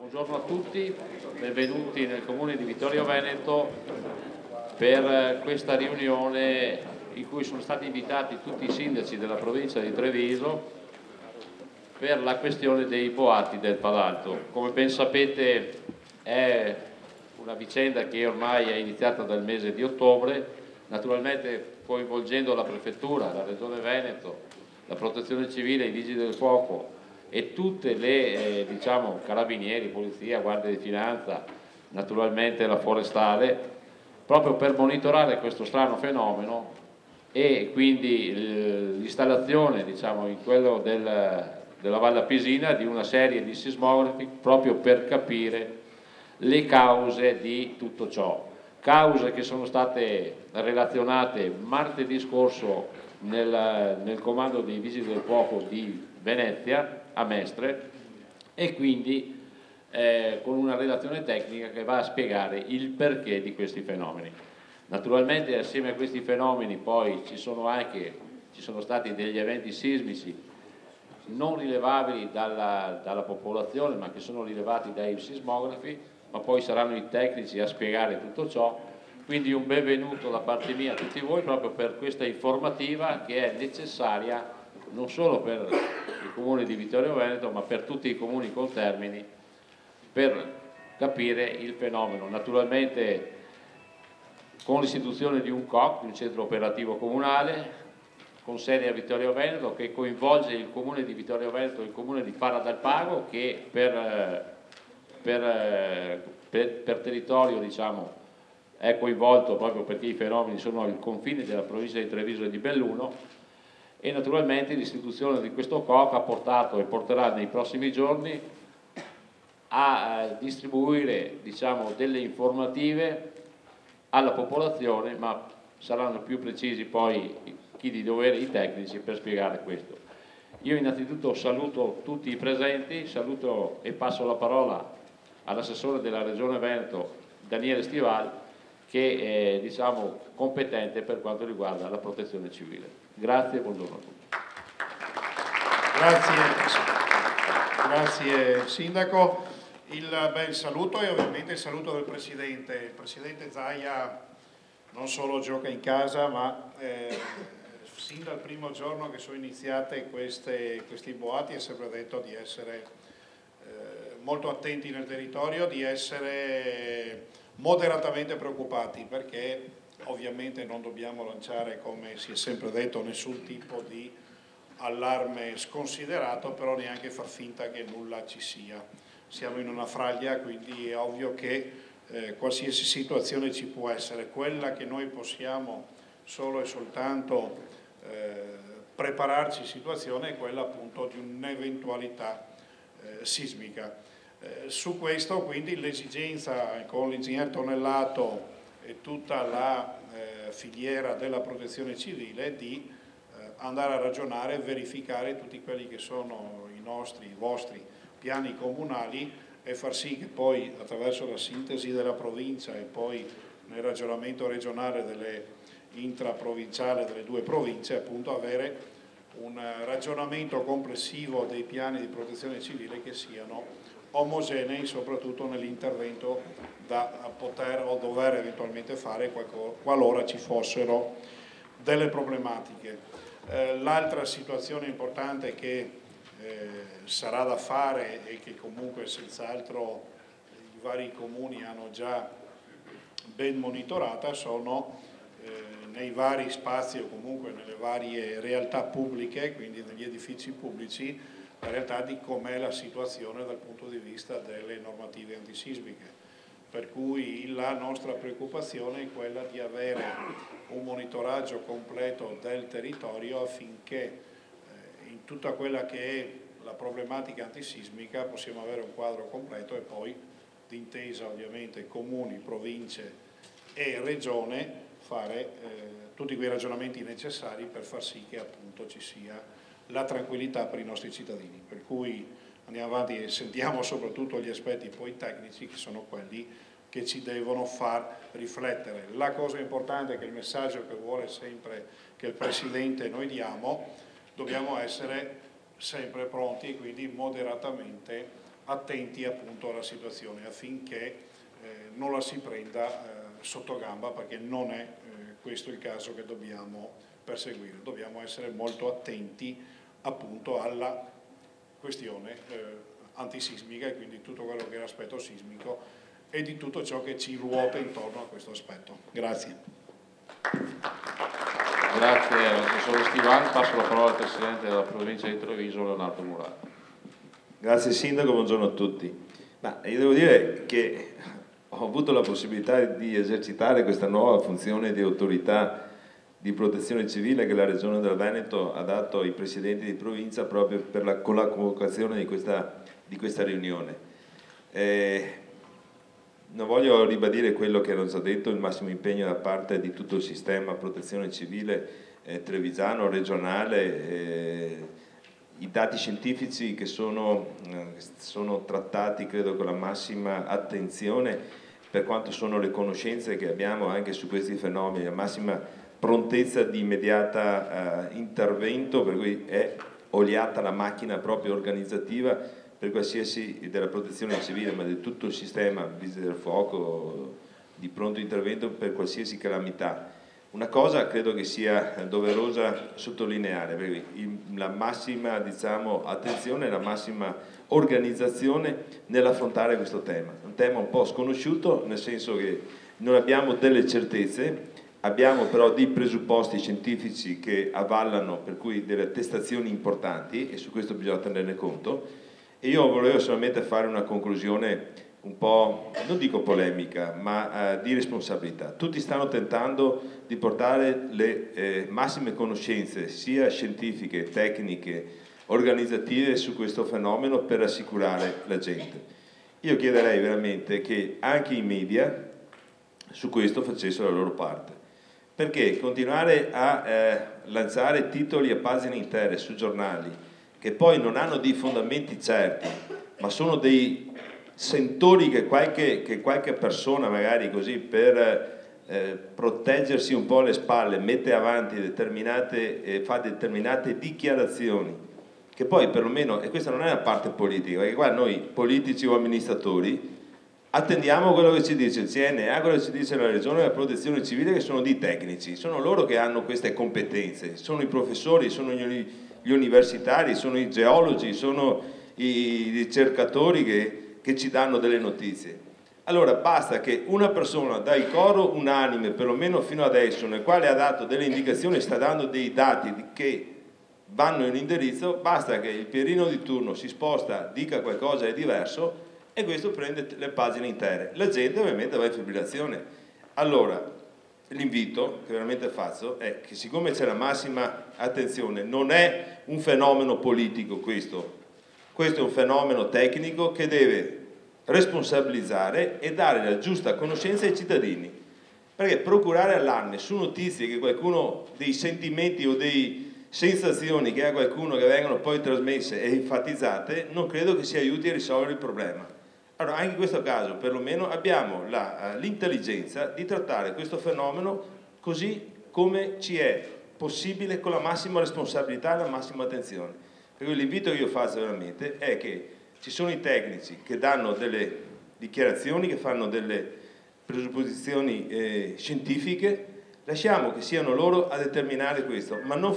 Buongiorno a tutti, benvenuti nel Comune di Vittorio Veneto per questa riunione in cui sono stati invitati tutti i sindaci della provincia di Treviso per la questione dei boati del Padalto. Come ben sapete è una vicenda che ormai è iniziata dal mese di ottobre, naturalmente coinvolgendo la Prefettura, la Regione Veneto, la Protezione Civile, i Vigili del Fuoco e tutte le carabinieri, polizia, guardia di finanza, naturalmente la forestale, proprio per monitorare questo strano fenomeno e quindi l'installazione in quello della Valle Appisina di una serie di sismografi proprio per capire le cause di tutto ciò. Cause che sono state relazionate martedì scorso nel comando dei Vigili del Fuoco di Venezia a Mestre e quindi con una relazione tecnica che va a spiegare il perché di questi fenomeni. Naturalmente assieme a questi fenomeni poi ci sono stati degli eventi sismici non rilevabili dalla popolazione ma che sono rilevati dai sismografi, ma poi saranno i tecnici a spiegare tutto ciò. Quindi un benvenuto da parte mia a tutti voi proprio per questa informativa che è necessaria non solo per il comune di Vittorio Veneto ma per tutti i comuni contermini per capire il fenomeno. Naturalmente con l'istituzione di un COC, un centro operativo comunale con sede a Vittorio Veneto, che coinvolge il comune di Vittorio Veneto e il comune di Fara del Pago, che per territorio è coinvolto proprio perché i fenomeni sono ai confini della provincia di Treviso e di Belluno, e naturalmente l'istituzione di questo COC ha portato e porterà nei prossimi giorni a distribuire delle informative alla popolazione, ma saranno più precisi poi chi di dovere, i tecnici, per spiegare questo. Io innanzitutto saluto tutti i presenti, saluto e passo la parola all'assessore della Regione Veneto Daniele Stival, che è competente per quanto riguarda la protezione civile. Grazie e buongiorno a tutti. Grazie Sindaco. Il bel saluto e ovviamente il saluto del Presidente. Il Presidente Zaia non solo gioca in casa, ma sin dal primo giorno che sono iniziate questi boati ha sempre detto di essere molto attenti nel territorio, di essere moderatamente preoccupati, perché ovviamente non dobbiamo lanciare, come si è sempre detto, nessun tipo di allarme sconsiderato, però neanche far finta che nulla ci sia. Siamo in una fraglia, quindi è ovvio che qualsiasi situazione ci può essere. Quella che noi possiamo solo e soltanto prepararci in situazione è quella appunto di un'eventualità sismica. Su questo quindi l'esigenza con l'ingegner Tonellato e tutta la filiera della protezione civile di andare a ragionare e verificare tutti quelli che sono i vostri piani comunali e far sì che poi attraverso la sintesi della provincia e poi nel ragionamento regionale intraprovinciale delle due province appunto avere un ragionamento complessivo dei piani di protezione civile che siano omogenei soprattutto nell'intervento da poter o dover eventualmente fare qualora ci fossero delle problematiche. L'altra situazione importante che sarà da fare e che comunque senz'altro i vari comuni hanno già ben monitorata sono nei vari spazi o comunque nelle varie realtà pubbliche, quindi negli edifici pubblici, la realtà di com'è la situazione dal punto di vista delle normative antisismiche. Per cui la nostra preoccupazione è quella di avere un monitoraggio completo del territorio affinché in tutta quella che è la problematica antisismica possiamo avere un quadro completo e poi d'intesa ovviamente comuni, province e regione fare tutti quei ragionamenti necessari per far sì che appunto ci sia la tranquillità per i nostri cittadini. Per cui andiamo avanti e sentiamo soprattutto gli aspetti poi tecnici che sono quelli che ci devono far riflettere. La cosa importante è che il messaggio che vuole sempre che il Presidente noi diamo, dobbiamo essere sempre pronti e quindi moderatamente attenti appunto alla situazione affinché non la si prenda sotto gamba, perché non è questo il caso che dobbiamo perseguire. Dobbiamo essere molto attenti appunto alla questione antisismica e quindi tutto quello che è l'aspetto sismico e di tutto ciò che ci ruota intorno a questo aspetto. Grazie. Grazie all'assessore Stivani. Passo la parola al Presidente della Provincia di Treviso, Leonardo Murato. Grazie Sindaco, buongiorno a tutti. Io devo dire che ho avuto la possibilità di esercitare questa nuova funzione di autorità di protezione civile che la Regione del Veneto ha dato ai presidenti di provincia proprio con la convocazione di questa riunione. Non voglio ribadire quello che hanno già detto, il massimo impegno da parte di tutto il sistema protezione civile trevigiano, regionale, i dati scientifici che sono trattati credo con la massima attenzione per quanto sono le conoscenze che abbiamo anche su questi fenomeni, la massima prontezza di immediata intervento, per cui è oliata la macchina proprio organizzativa per qualsiasi, della protezione civile, ma di tutto il sistema vigili del fuoco, di pronto intervento per qualsiasi calamità. Una cosa credo che sia doverosa sottolineare, perché la massima attenzione, la massima organizzazione nell'affrontare questo tema. Un tema un po' sconosciuto, nel senso che non abbiamo delle certezze, abbiamo però dei presupposti scientifici che avvallano, per cui delle attestazioni importanti, e su questo bisogna tenerne conto. E io volevo solamente fare una conclusione un po', non dico polemica, ma di responsabilità. Tutti stanno tentando di portare le massime conoscenze, sia scientifiche, tecniche, organizzative, su questo fenomeno per assicurare la gente. Io chiederei veramente che anche i media su questo facessero la loro parte. Perché continuare a lanciare titoli a pagine intere su giornali che poi non hanno dei fondamenti certi, ma sono dei sentori che qualche persona magari così per proteggersi un po' le spalle mette avanti fa determinate dichiarazioni che poi perlomeno, e questa non è una parte politica, perché qua noi politici o amministratori attendiamo quello che ci dice il CNA, quello che ci dice la Regione, la Protezione Civile, che sono dei tecnici, sono loro che hanno queste competenze, sono i professori, sono gli universitari, sono i geologi, sono i ricercatori che ci danno delle notizie. Allora basta che una persona dà il coro unanime, perlomeno fino adesso, nel quale ha dato delle indicazioni, sta dando dei dati che vanno in indirizzo, basta che il Pierino di turno si sposta, dica qualcosa di diverso e questo prende le pagine intere. La gente ovviamente va in fibrillazione. Allora l'invito che veramente faccio è che, siccome c'è la massima attenzione, non è un fenomeno politico questo è un fenomeno tecnico che deve responsabilizzare e dare la giusta conoscenza ai cittadini, perché procurare allarme su notizie che qualcuno, dei sentimenti o dei sensazioni che ha qualcuno, che vengono poi trasmesse e enfatizzate, non credo che si aiuti a risolvere il problema. Allora anche in questo caso perlomeno abbiamo l'intelligenza di trattare questo fenomeno così come ci è possibile, con la massima responsabilità e la massima attenzione. Per cui l'invito che io faccio veramente è che ci sono i tecnici che danno delle dichiarazioni, che fanno delle presupposizioni scientifiche, lasciamo che siano loro a determinare questo, ma non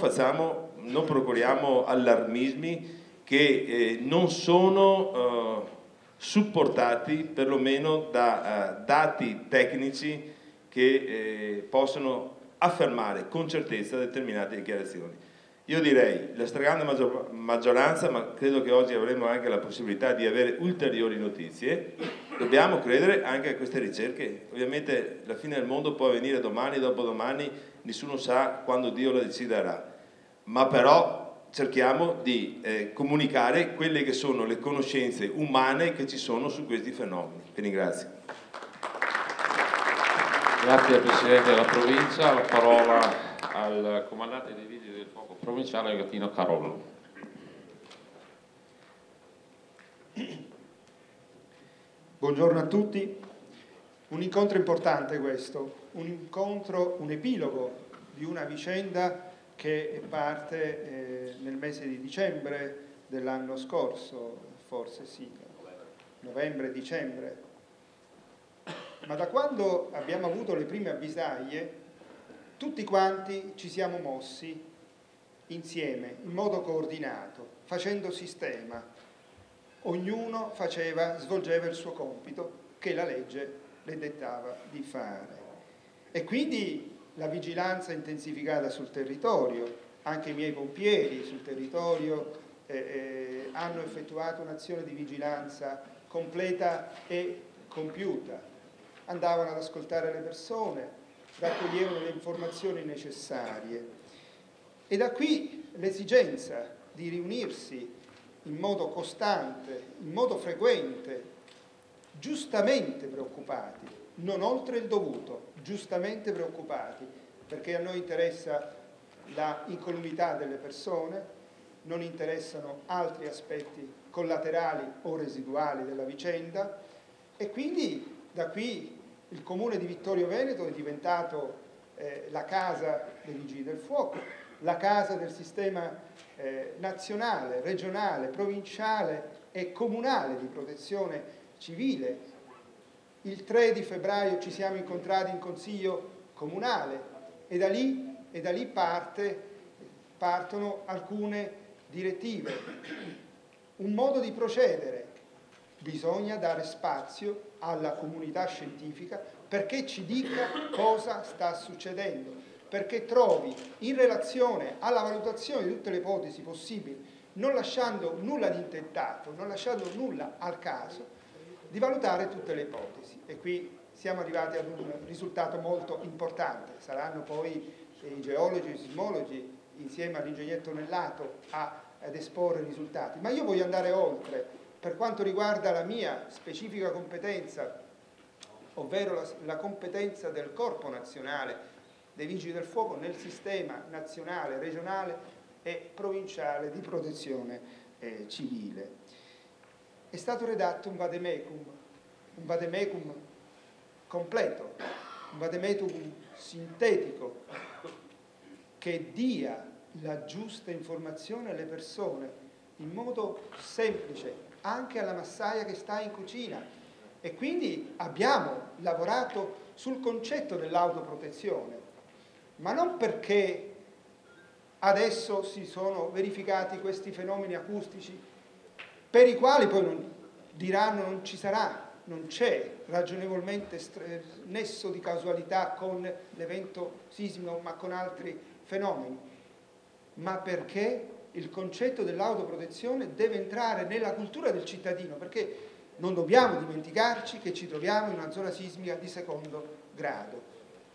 procuriamo allarmismi che non sono supportati perlomeno da dati tecnici che possono affermare con certezza determinate dichiarazioni. Io direi la stragrande maggioranza, ma credo che oggi avremo anche la possibilità di avere ulteriori notizie, dobbiamo credere anche a queste ricerche. Ovviamente la fine del mondo può avvenire domani, dopodomani, nessuno sa quando Dio la deciderà, ma però cerchiamo di comunicare quelle che sono le conoscenze umane che ci sono su questi fenomeni. Vi ringrazio. Grazie al Presidente della Provincia, la parola al Comandante dei Vigili del Fuoco provinciale Gattino Carollo. Buongiorno a tutti. Un incontro importante questo, un epilogo di una vicenda che parte nel mese di dicembre dell'anno scorso, forse sì, novembre-dicembre, ma da quando abbiamo avuto le prime avvisaglie tutti quanti ci siamo mossi insieme, in modo coordinato, facendo sistema. Ognuno svolgeva il suo compito che la legge le dettava di fare. E quindi la vigilanza intensificata sul territorio, anche i miei pompieri sul territorio hanno effettuato un'azione di vigilanza completa e compiuta. Andavano ad ascoltare le persone, raccoglievano le informazioni necessarie. E da qui l'esigenza di riunirsi in modo costante, in modo frequente, giustamente preoccupati, non oltre il dovuto, giustamente preoccupati, perché a noi interessa la incolumità delle persone, non interessano altri aspetti collaterali o residuali della vicenda, e quindi da qui il Comune di Vittorio Veneto è diventato la casa dei Vigili del Fuoco, la casa del sistema nazionale, regionale, provinciale e comunale di protezione civile. Il 3 di febbraio ci siamo incontrati in Consiglio Comunale e da lì partono alcune direttive, un modo di procedere. Bisogna dare spazio alla comunità scientifica perché ci dica cosa sta succedendo, perché trovi in relazione alla valutazione di tutte le ipotesi possibili, non lasciando nulla di intentato, non lasciando nulla al caso, di valutare tutte le ipotesi. E qui siamo arrivati ad un risultato molto importante. Saranno poi i geologi e i sismologi insieme all'ingegner Tonellato ad esporre i risultati. Ma io voglio andare oltre. Per quanto riguarda la mia specifica competenza, ovvero la competenza del Corpo Nazionale dei Vigili del Fuoco nel sistema nazionale, regionale e provinciale di protezione civile. È stato redatto un vademecum completo, un vademecum sintetico che dia la giusta informazione alle persone in modo semplice, anche alla massaia che sta in cucina. E quindi abbiamo lavorato sul concetto dell'autoprotezione, ma non perché adesso si sono verificati questi fenomeni acustici per i quali poi diranno non ci sarà, non c'è ragionevolmente nesso di causalità con l'evento sismico, ma con altri fenomeni, ma perché il concetto dell'autoprotezione deve entrare nella cultura del cittadino, perché non dobbiamo dimenticarci che ci troviamo in una zona sismica di secondo grado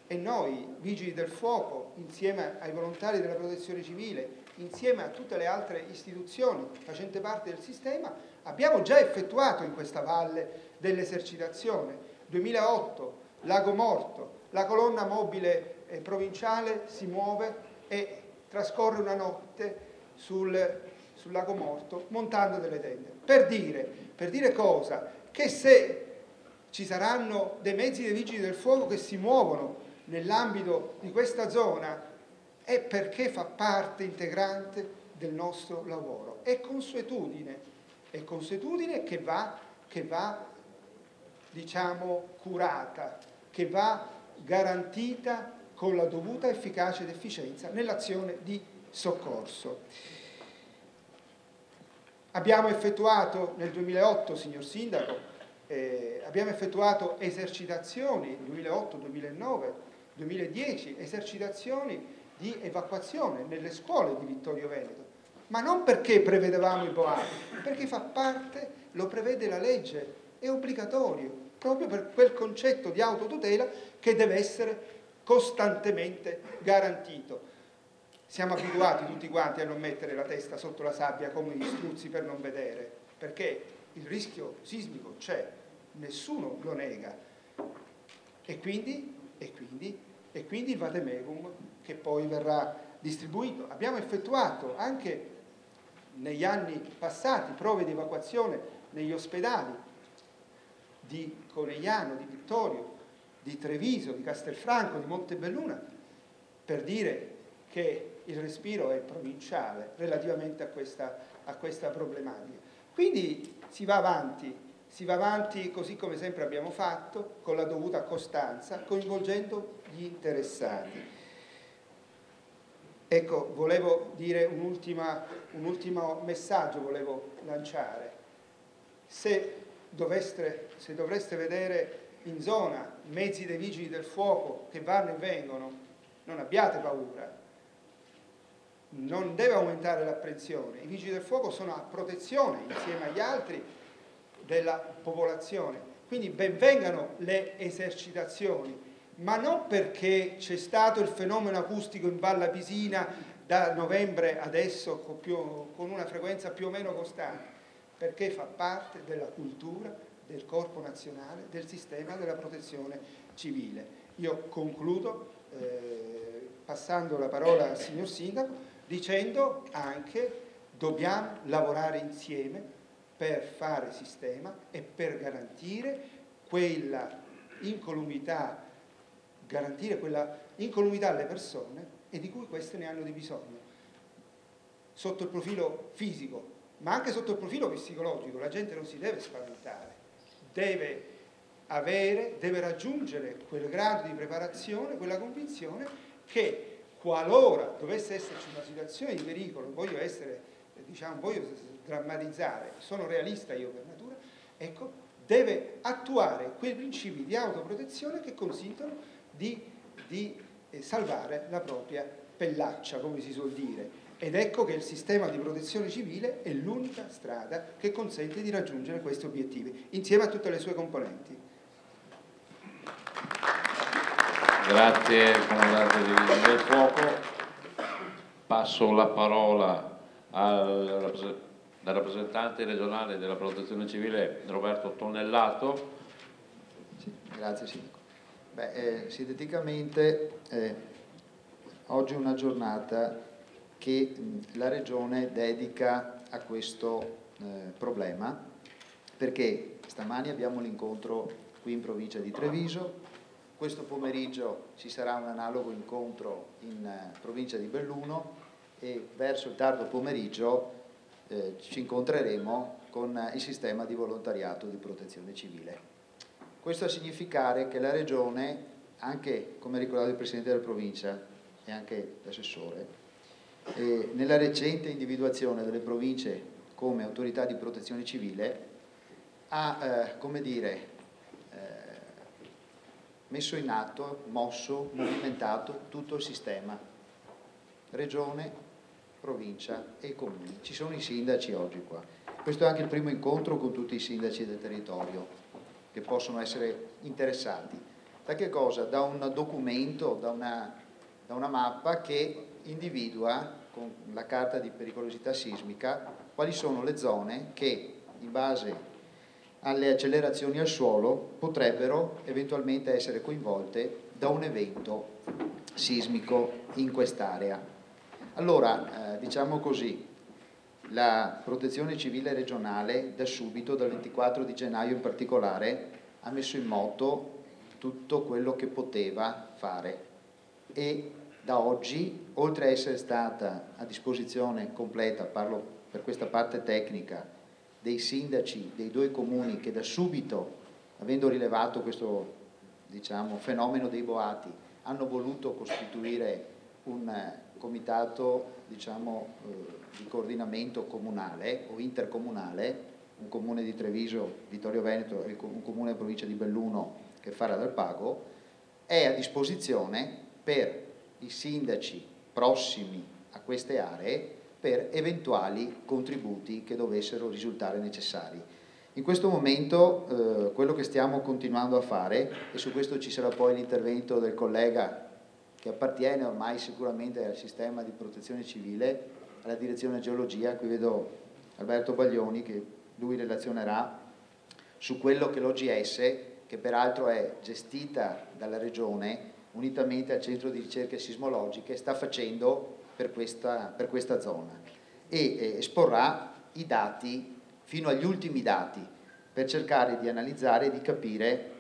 e noi, Vigili del Fuoco, insieme ai volontari della protezione civile, insieme a tutte le altre istituzioni facenti parte del sistema, abbiamo già effettuato in questa valle dell'esercitazione. 2008, Lago Morto, la colonna mobile provinciale si muove e trascorre una notte sul Lago Morto montando delle tende. Per dire cosa? Che se ci saranno dei mezzi dei Vigili del Fuoco che si muovono nell'ambito di questa zona è perché fa parte integrante del nostro lavoro. È consuetudine che va diciamo curata, che va garantita con la dovuta efficacia ed efficienza nell'azione di soccorso. Abbiamo effettuato nel 2008, signor Sindaco, abbiamo effettuato esercitazioni 2008, 2009, 2010, esercitazioni di evacuazione nelle scuole di Vittorio Veneto, ma non perché prevedevamo i boati, perché fa parte, lo prevede la legge, è obbligatorio, proprio per quel concetto di autotutela che deve essere costantemente garantito. Siamo abituati tutti quanti a non mettere la testa sotto la sabbia come gli struzzi per non vedere, perché il rischio sismico c'è, nessuno lo nega. E quindi il vademecum che poi verrà distribuito. Abbiamo effettuato anche negli anni passati prove di evacuazione negli ospedali di Conegliano, di Vittorio, di Treviso, di Castelfranco, di Montebelluna, per dire che il respiro è provinciale relativamente a questa problematica. Quindi si va avanti si va avanti così come sempre abbiamo fatto, con la dovuta costanza, coinvolgendo gli interessati. Ecco, volevo dire un ultimo messaggio, volevo lanciare. Se dovreste vedere in zona mezzi dei vigili del fuoco che vanno e vengono, non abbiate paura, non deve aumentare l'apprensione. I vigili del fuoco sono a protezione insieme agli altri della popolazione, quindi ben vengano le esercitazioni, ma non perché c'è stato il fenomeno acustico in Val Pisina da novembre adesso con una frequenza più o meno costante, perché fa parte della cultura del Corpo Nazionale, del sistema della protezione civile. Io concludo passando la parola al signor Sindaco dicendo anche dobbiamo lavorare insieme per fare sistema e per garantire quella incolumità alle persone e di cui queste ne hanno di bisogno, sotto il profilo fisico, ma anche sotto il profilo psicologico. La gente non si deve spaventare, deve raggiungere quel grado di preparazione, quella convinzione che qualora dovesse esserci una situazione di pericolo, voglio drammatizzare, sono realista io per natura, ecco, deve attuare quei principi di autoprotezione che consentono di salvare la propria pellaccia, come si suol dire. Ed ecco che il sistema di protezione civile è l'unica strada che consente di raggiungere questi obiettivi, insieme a tutte le sue componenti. Grazie, comandante dei Vigili del Fuoco. Passo la parola al rappresentante regionale della Protezione Civile, Roberto Tonellato. Sì, grazie Sindaco. Sinteticamente, oggi è una giornata che la Regione dedica a questo problema, perché stamani abbiamo l'incontro qui in provincia di Treviso, questo pomeriggio ci sarà un analogo incontro in provincia di Belluno e verso il tardo pomeriggio ci incontreremo con il sistema di volontariato di protezione civile. Questo a significare che la Regione, anche come ha ricordato il Presidente della Provincia e anche l'assessore, nella recente individuazione delle province come autorità di protezione civile ha, messo in atto, mosso, movimentato tutto il sistema, Regione, Provincia e Comuni. Ci sono i sindaci oggi qua. Questo è anche il primo incontro con tutti i sindaci del territorio che possono essere interessati. Da che cosa? Da un documento, da una mappa che individua con la carta di pericolosità sismica quali sono le zone che in base alle accelerazioni al suolo potrebbero eventualmente essere coinvolte da un evento sismico in quest'area. Allora, diciamo così, la Protezione Civile regionale da subito, dal 24 di gennaio in particolare, ha messo in moto tutto quello che poteva fare e da oggi, oltre a essere stata a disposizione completa, parlo per questa parte tecnica, dei sindaci dei due comuni che da subito, avendo rilevato questo fenomeno dei boati, hanno voluto costituire un comitato di coordinamento comunale o intercomunale, un comune di Treviso, Vittorio Veneto e un comune della provincia di Belluno che farà dal Pago, è a disposizione per i sindaci prossimi a queste aree per eventuali contributi che dovessero risultare necessari. In questo momento quello che stiamo continuando a fare, e su questo ci sarà poi l'intervento del collega che appartiene ormai sicuramente al sistema di protezione civile, alla direzione geologia, qui vedo Alberto Baglioni che lui relazionerà su quello che l'OGS, che peraltro è gestita dalla Regione unitamente al centro di ricerche sismologiche, sta facendo per questa zona e esporrà i dati fino agli ultimi dati per cercare di analizzare e di capire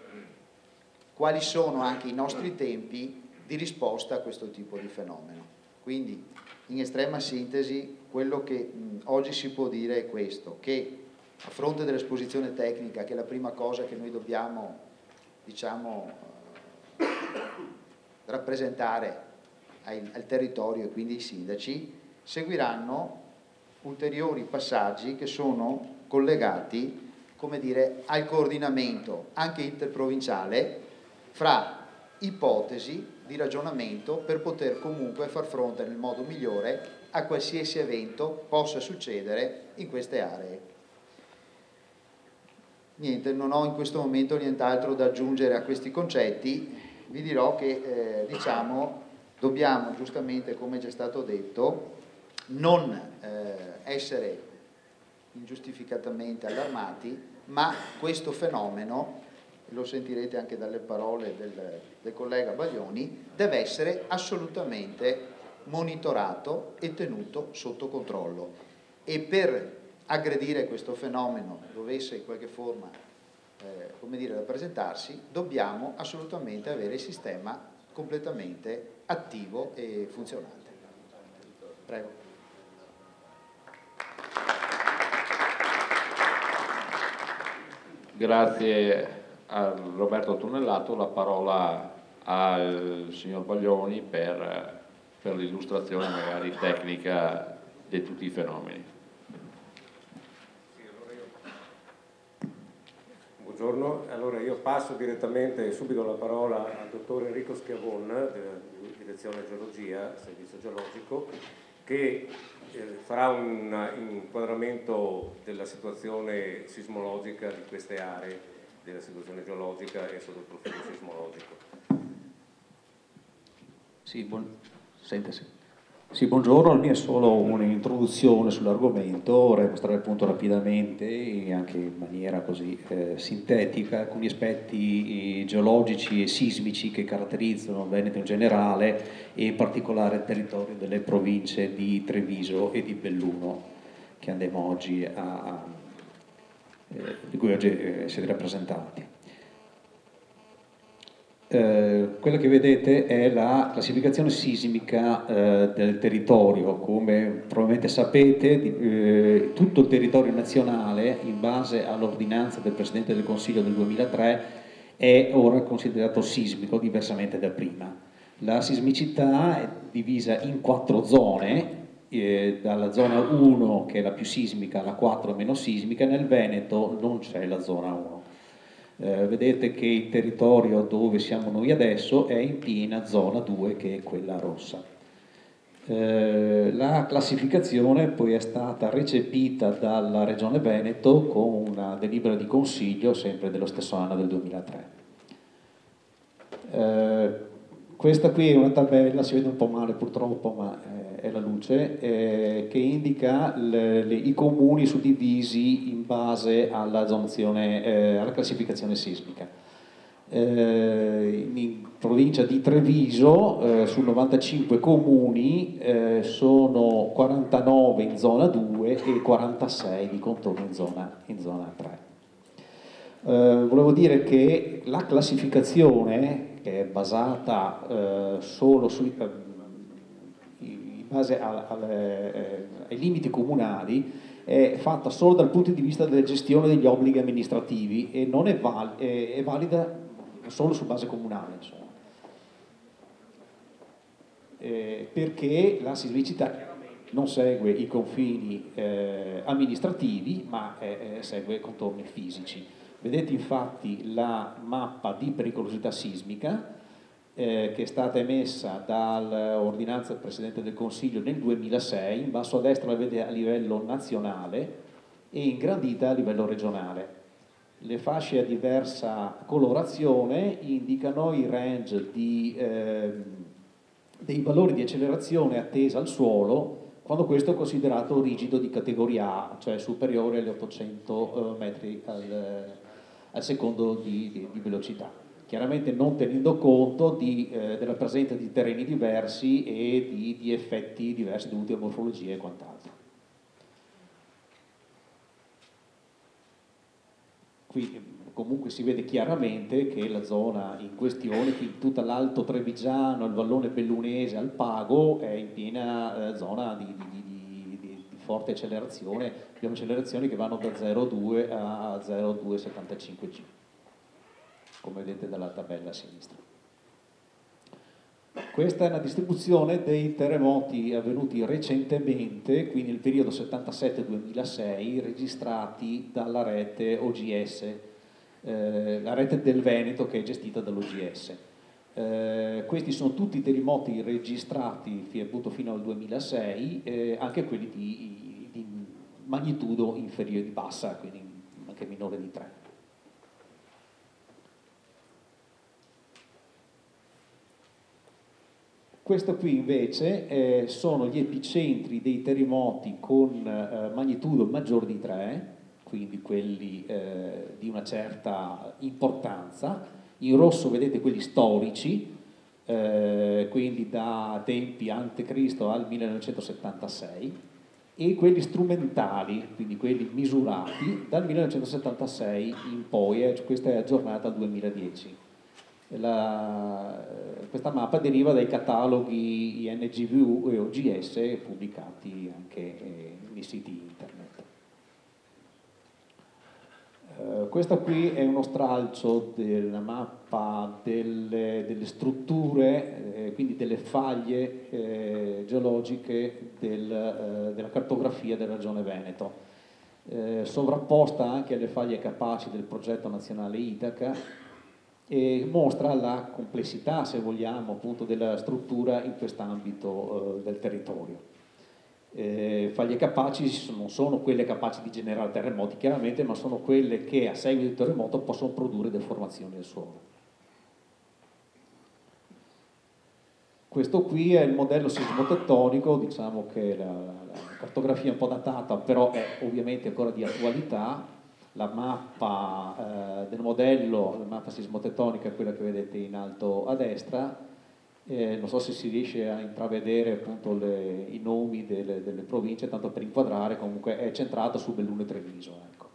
quali sono anche i nostri tempi di risposta a questo tipo di fenomeno. Quindi in estrema sintesi quello che oggi si può dire è questo, che a fronte dell'esposizione tecnica, che è la prima cosa che noi dobbiamo, diciamo, rappresentare al territorio e quindi ai sindaci, seguiranno ulteriori passaggi che sono collegati, come dire, al coordinamento anche interprovinciale fra ipotesi di ragionamento per poter comunque far fronte nel modo migliore a qualsiasi evento possa succedere in queste aree. Niente, non ho in questo momento nient'altro da aggiungere a questi concetti. Vi dirò che diciamo, dobbiamo giustamente, come già stato detto, non essere ingiustificatamente allarmati, ma questo fenomeno, lo sentirete anche dalle parole del collega Baglioni, deve essere assolutamente monitorato e tenuto sotto controllo. E per aggredire questo fenomeno, dovesse in qualche forma come dire, rappresentarsi, dobbiamo assolutamente avere il sistema completamente attivo e funzionante. Prego. Grazie a Roberto Tunnellato, la parola al signor Baglioni per l'illustrazione magari tecnica di tutti i fenomeni. Buongiorno, allora io passo direttamente subito la parola al dottor Enrico Schiavon, della Direzione Geologia, Servizio Geologico, che farà un inquadramento della situazione sismologica di queste aree, della situazione geologica e sotto il profilo sismologico. Sì, buongiorno, la mia è solo un'introduzione sull'argomento, vorrei mostrare appunto rapidamente e anche in maniera così sintetica alcuni aspetti geologici e sismici che caratterizzano il Veneto in generale e in particolare il territorio delle province di Treviso e di Belluno che andiamo oggi di cui oggi siete rappresentanti. Quella che vedete è la classificazione sismica del territorio. Come probabilmente sapete, tutto il territorio nazionale, in base all'ordinanza del Presidente del Consiglio del 2003, è ora considerato sismico, diversamente da prima. La sismicità è divisa in 4 zone, dalla zona 1, che è la più sismica, alla 4 meno sismica. Nel Veneto non c'è la zona 1. Vedete che il territorio dove siamo noi adesso è in piena zona 2, che è quella rossa. La classificazione poi è stata recepita dalla Regione Veneto con una delibera di consiglio sempre dello stesso anno del 2003. Questa qui è una tabella, si vede un po' male purtroppo, ma è la luce, che indica i comuni suddivisi in base alla zonazione, alla classificazione sismica. In provincia di Treviso, su 95 comuni, sono 49 in zona 2 e 46 di contorno in zona 3. Volevo dire che la classificazione, che è basata solo in base ai limiti comunali, è fatta solo dal punto di vista della gestione degli obblighi amministrativi e non è valida solo su base comunale, insomma. Perché la sismicità non segue i confini amministrativi, ma segue contorni fisici. Vedete infatti la mappa di pericolosità sismica che è stata emessa dall'ordinanza del Presidente del Consiglio nel 2006, in basso a destra la vedete a livello nazionale e ingrandita a livello regionale. Le fasce a diversa colorazione indicano i range dei valori di accelerazione attesa al suolo quando questo è considerato rigido di categoria A, cioè superiore agli 800 metri al secondo di velocità. Chiaramente non tenendo conto della presenza di terreni diversi e di effetti diversi dovuti a morfologia e quant'altro. Qui comunque si vede chiaramente che la zona in questione, qui tutta l'Alto Trevigiano, il vallone bellunese al Pago, è in piena zona di forte accelerazione, abbiamo accelerazioni che vanno da 0,2 a 0,275 G, come vedete dalla tabella a sinistra. Questa è una distribuzione dei terremoti avvenuti recentemente, quindi nel periodo 77-2006, registrati dalla rete OGS, la rete del Veneto che è gestita dall'OGS. Questi sono tutti i terremoti registrati appunto fino al 2006, anche quelli di magnitudo inferiore di bassa, quindi anche minore di 3. Questo qui invece sono gli epicentri dei terremoti con magnitudo maggiore di 3, quindi quelli di una certa importanza. In rosso vedete quelli storici, quindi da tempi ante-Cristo al 1976, e quelli strumentali, quindi quelli misurati dal 1976 in poi, questa è aggiornata al 2010. Questa mappa deriva dai cataloghi INGV e OGS pubblicati anche nei siti internet. Questo qui è uno stralcio della mappa delle strutture, quindi delle faglie geologiche della cartografia della Regione Veneto, sovrapposta anche alle faglie capaci del progetto nazionale Itaca, e mostra la complessità, se vogliamo, appunto della struttura in quest'ambito del territorio. Faglie capaci non sono quelle capaci di generare terremoti chiaramente, ma sono quelle che a seguito del terremoto possono produrre deformazioni del suolo. Questo qui è il modello sismotettonico, diciamo che la cartografia è un po' datata, però è ovviamente ancora di attualità. La mappa del modello, la mappa sismotettonica è quella che vedete in alto a destra. Non so se si riesce a intravedere appunto i nomi delle province, tanto per inquadrare, comunque è centrato su Belluno e Treviso. Ecco.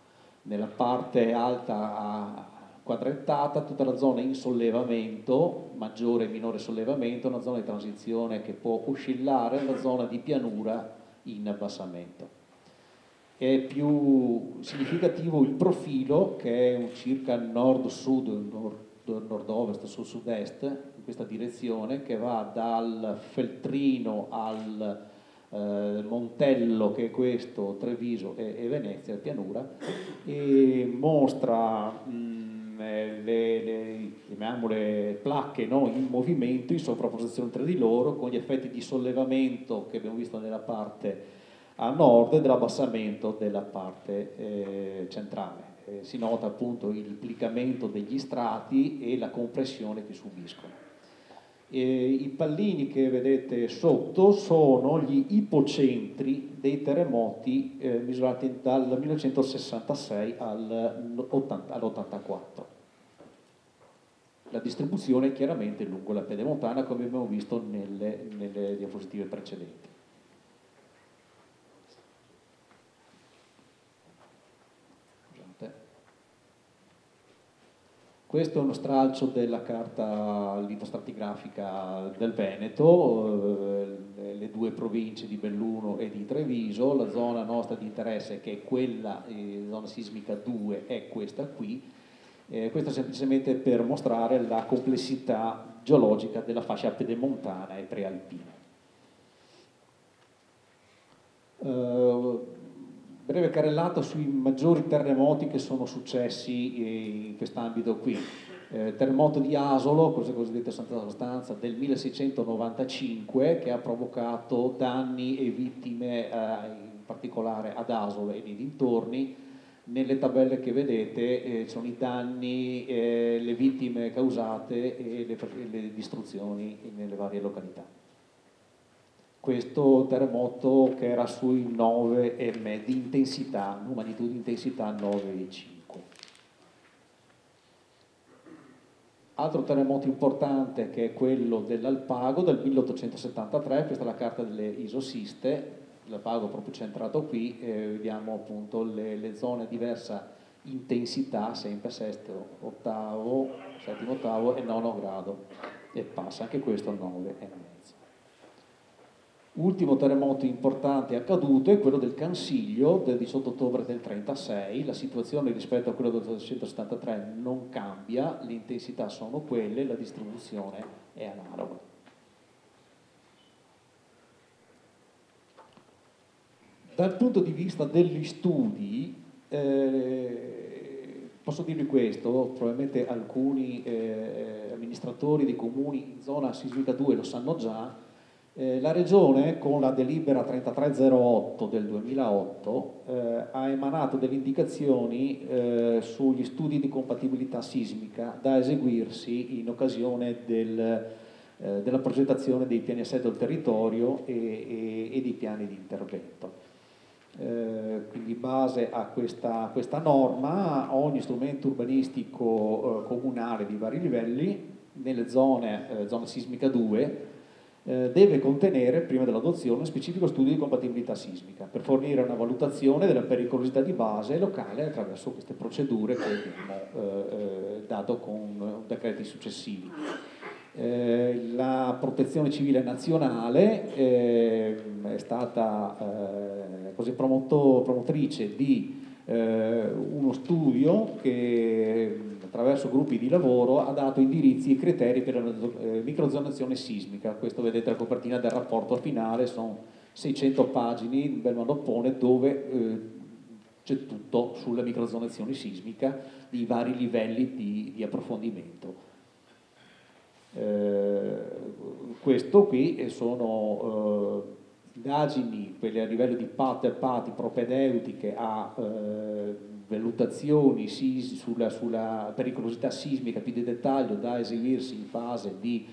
Nella parte alta quadrettata tutta la zona in sollevamento, maggiore e minore sollevamento, una zona di transizione che può oscillare, la zona di pianura in abbassamento. È più significativo il profilo, che è un circa nord-sud, nord-ovest, sud-sud-est, in questa direzione, che va dal Feltrino al Montello, che è questo, Treviso e Venezia, pianura, e mostra le placche, no, in movimento, in sovrapposizione tra di loro, con gli effetti di sollevamento che abbiamo visto nella parte a nord e dell'abbassamento della parte centrale. Si nota appunto il pligamento degli strati e la compressione che subiscono. I pallini che vedete sotto sono gli ipocentri dei terremoti misurati dal 1966 all'84. La distribuzione è chiaramente lungo la pedemontana, come abbiamo visto nelle diapositive precedenti. Questo è uno stralcio della carta litostratigrafica del Veneto, le due province di Belluno e di Treviso. La zona nostra di interesse, che è quella, zona sismica 2, è questa qui. Questo semplicemente per mostrare la complessità geologica della fascia pedemontana e prealpina. Breve carrellata sui maggiori terremoti che sono successi in quest'ambito qui. Terremoto di Asolo, cosa cosiddetta Santa Costanza, del 1695, che ha provocato danni e vittime in particolare ad Asolo e nei dintorni. Nelle tabelle che vedete sono i danni, le vittime causate e le distruzioni nelle varie località. Questo terremoto che era sui 9,5 di intensità, magnitudo di intensità 9,5. Altro terremoto importante, che è quello dell'Alpago del 1873, questa è la carta delle isosiste, l'Alpago proprio centrato qui, vediamo appunto le zone a diversa intensità, sempre settimo, ottavo e nono grado, e passa anche questo 9,5. Ultimo terremoto importante accaduto è quello del Cansiglio del 18 ottobre del 36, la situazione rispetto a quello del 1973 non cambia, le intensità sono quelle, la distribuzione è analoga. Dal punto di vista degli studi, posso dirvi questo, probabilmente alcuni amministratori dei comuni in zona sismica 2 lo sanno già. La Regione, con la delibera 3308 del 2008, ha emanato delle indicazioni sugli studi di compatibilità sismica da eseguirsi in occasione della progettazione dei piani assetto del territorio e dei piani di intervento. Quindi in base a questa norma ogni strumento urbanistico comunale di vari livelli nelle zona sismica 2 deve contenere, prima dell'adozione, un specifico studio di compatibilità sismica per fornire una valutazione della pericolosità di base locale attraverso queste procedure che abbiamo dato con decreti successivi. La Protezione Civile Nazionale è stata così promotrice di uno studio che attraverso gruppi di lavoro ha dato indirizzi e criteri per la microzonazione sismica. Questo vedete la copertina del rapporto finale, sono 600 pagine, un bel manoppone dove c'è tutto sulla microzonazione sismica di vari livelli di approfondimento. Questo qui sono indagini, quelle a livello di PATI propedeutiche a valutazioni sulla pericolosità sismica più di dettaglio da eseguirsi in fase di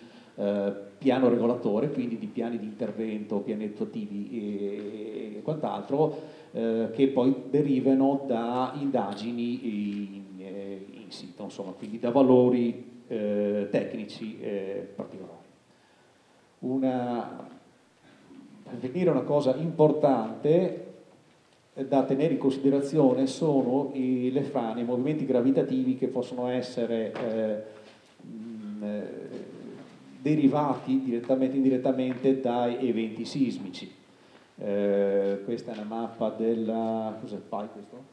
piano regolatore, quindi di piani di intervento, piani attuativi e quant'altro, che poi derivano da indagini in sito, insomma, quindi da valori tecnici particolari. Per venire a una cosa importante da tenere in considerazione sono le frane, i movimenti gravitativi che possono essere derivati direttamente o indirettamente da eventi sismici. Questa è una mappa della... cos'è PAI questo?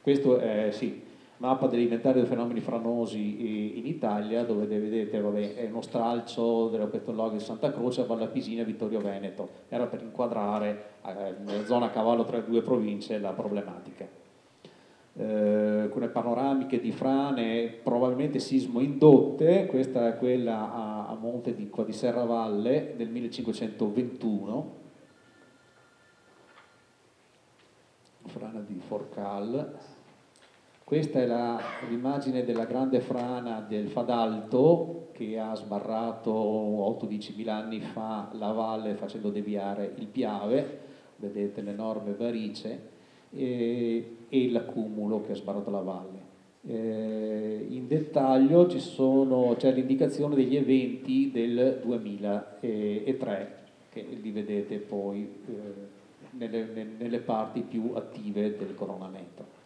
Questo è, sì, mappa dell'inventario dei fenomeni franosi in Italia, dove vedete, vabbè, è uno stralcio della Petologhi di Santa Croce, Valle Pisina e Vittorio Veneto. Era per inquadrare nella zona a cavallo tra le due province la problematica. Alcune panoramiche di frane probabilmente sismo indotte, questa è quella a monte di Serravalle del 1521, frana di Forcal. Questa è l'immagine della grande frana del Fadalto che ha sbarrato 8-10 mila anni fa la valle facendo deviare il Piave, vedete l'enorme varice e l'accumulo che ha sbarrato la valle. In dettaglio c'è l'indicazione degli eventi del 2003 che li vedete poi nelle parti più attive del coronamento.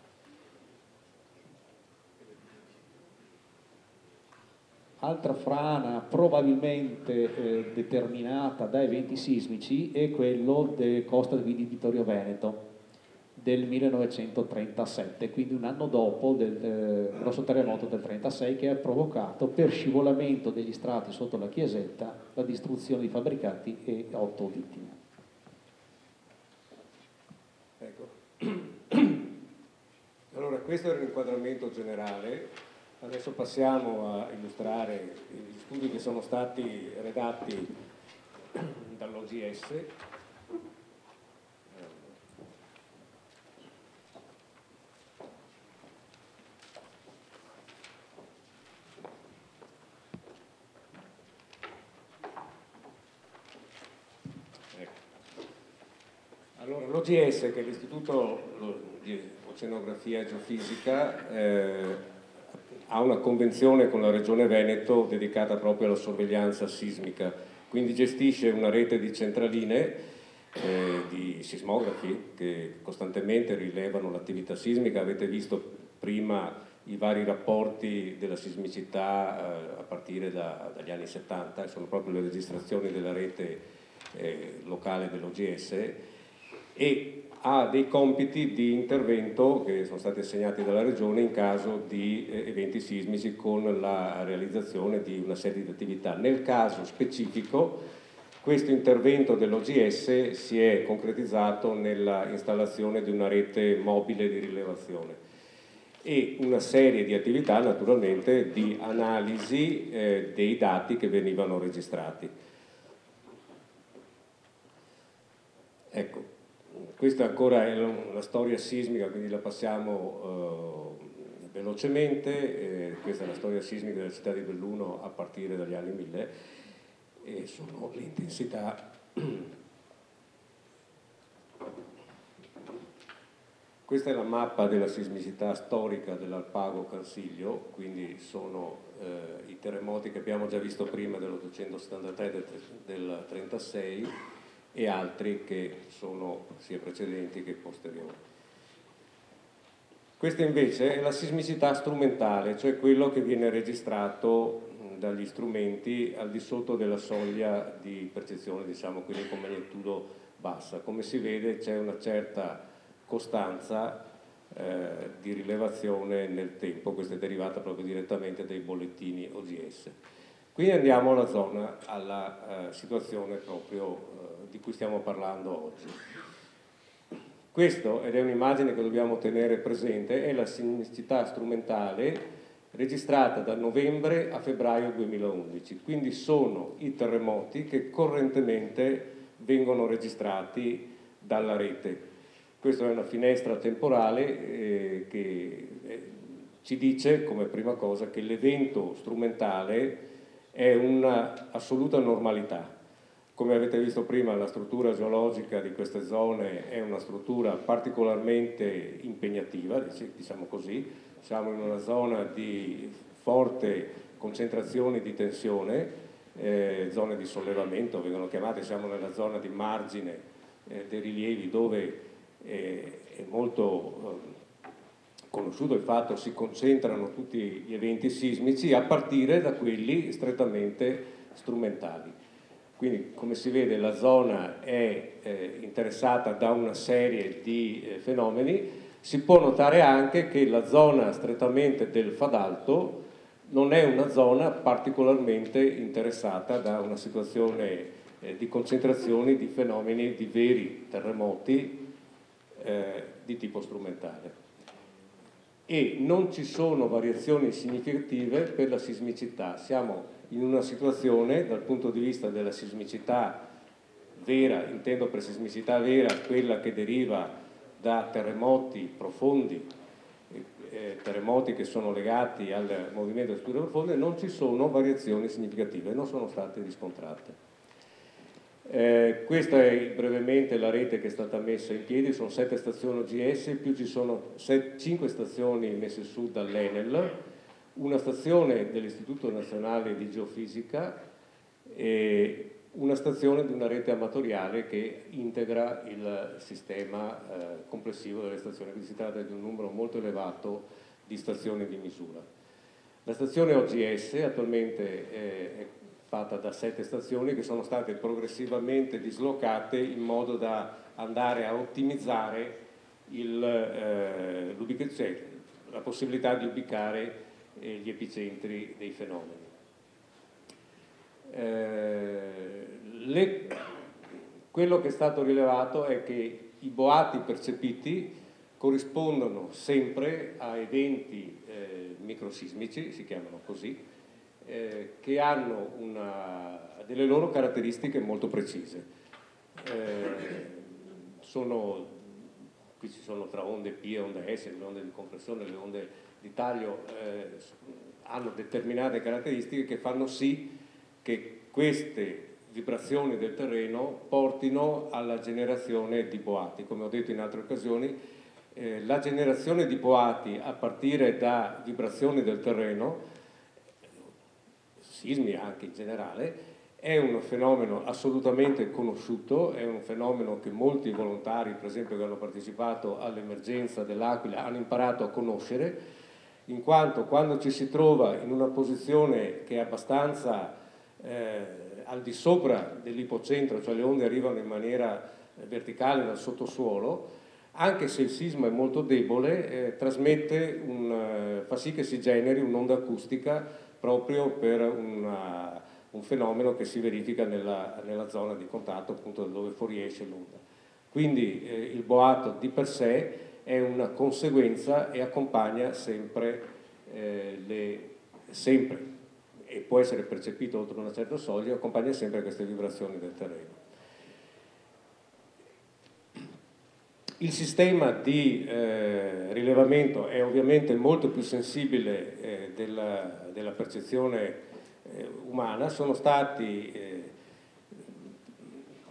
Altra frana probabilmente determinata da eventi sismici è quello della costa di Vittorio Veneto del 1937, quindi un anno dopo del grosso terremoto del 1936 che ha provocato per scivolamento degli strati sotto la chiesetta la distruzione di fabbricati e 8 vittime. Ecco. Allora, questo era l'inquadramento generale. Adesso passiamo a illustrare gli studi che sono stati redatti dall'OGS. Allora, l'OGS, che è l'Istituto di Oceanografia e Geofisica, ha una convenzione con la Regione Veneto dedicata proprio alla sorveglianza sismica, quindi gestisce una rete di centraline di sismografi che costantemente rilevano l'attività sismica. Avete visto prima i vari rapporti della sismicità a partire dagli anni 70, sono proprio le registrazioni della rete locale dell'OGS, e ha dei compiti di intervento che sono stati assegnati dalla Regione in caso di eventi sismici, con la realizzazione di una serie di attività. Nel caso specifico questo intervento dell'OGS si è concretizzato nella installazione di una rete mobile di rilevazione e una serie di attività naturalmente di analisi dei dati che venivano registrati. Ecco, questa ancora è una storia sismica, quindi la passiamo velocemente. Questa è la storia sismica della città di Belluno a partire dagli anni 1000 e sono le intensità. Questa è la mappa della sismicità storica dell'Alpago Cansiglio, quindi sono i terremoti che abbiamo già visto prima dell'873 del 36 e altri che sono sia precedenti che posteriori. Questa invece è la sismicità strumentale, cioè quello che viene registrato dagli strumenti al di sotto della soglia di percezione, diciamo, quindi con magnitudo bassa. Come si vede c'è una certa costanza di rilevazione nel tempo, questa è derivata proprio direttamente dai bollettini OGS. Quindi andiamo alla zona, alla situazione proprio di cui stiamo parlando oggi. Questo, ed è un'immagine che dobbiamo tenere presente, è la sismicità strumentale registrata da novembre a febbraio 2011, quindi sono i terremoti che correntemente vengono registrati dalla rete. Questa è una finestra temporale che ci dice come prima cosa che l'evento strumentale è un'assoluta normalità. Come avete visto prima, la struttura geologica di queste zone è una struttura particolarmente impegnativa, diciamo così. Siamo in una zona di forte concentrazione di tensione, zone di sollevamento vengono chiamate, siamo nella zona di margine dei rilievi dove è molto conosciuto il fatto che si concentrano tutti gli eventi sismici a partire da quelli strettamente strumentali. Quindi, come si vede, la zona è interessata da una serie di fenomeni. Si può notare anche che la zona strettamente del Fadalto non è una zona particolarmente interessata da una situazione di concentrazioni di fenomeni di veri terremoti di tipo strumentale. E non ci sono variazioni significative per la sismicità. Siamo in una situazione, dal punto di vista della sismicità vera, intendo per sismicità vera quella che deriva da terremoti profondi, terremoti che sono legati al movimento delle strutture profonde, non ci sono variazioni significative, non sono state riscontrate. Questa è brevemente la rete che è stata messa in piedi, sono 7 stazioni OGS, più ci sono 5 stazioni messe su dall'Enel, una stazione dell'Istituto Nazionale di Geofisica e una stazione di una rete amatoriale che integra il sistema complessivo delle stazioni, quindi si tratta di un numero molto elevato di stazioni di misura. La stazione OGS attualmente è fatta da 7 stazioni che sono state progressivamente dislocate in modo da andare a ottimizzare la possibilità di ubicare gli epicentri dei fenomeni. Quello che è stato rilevato è che i boati percepiti corrispondono sempre a eventi microsismici, si chiamano così, che hanno delle loro caratteristiche molto precise. Qui ci sono tra onde P e onde S, le onde di compressione, le onde di taglio, hanno determinate caratteristiche che fanno sì che queste vibrazioni del terreno portino alla generazione di boati. Come ho detto in altre occasioni, la generazione di boati a partire da vibrazioni del terreno, sismi anche in generale, è un fenomeno assolutamente conosciuto, è un fenomeno che molti volontari, per esempio, che hanno partecipato all'emergenza dell'Aquila, hanno imparato a conoscere, in quanto quando ci si trova in una posizione che è abbastanza al di sopra dell'ipocentro, cioè le onde arrivano in maniera verticale dal sottosuolo, anche se il sisma è molto debole, fa sì che si generi un'onda acustica proprio per un fenomeno che si verifica nella zona di contatto, appunto dove fuoriesce l'onda. Quindi il boato di per sé è una conseguenza e accompagna sempre, e può essere percepito oltre una certa soglia, accompagna sempre queste vibrazioni del terreno. Il sistema di rilevamento è ovviamente molto più sensibile della percezione umana. Sono stati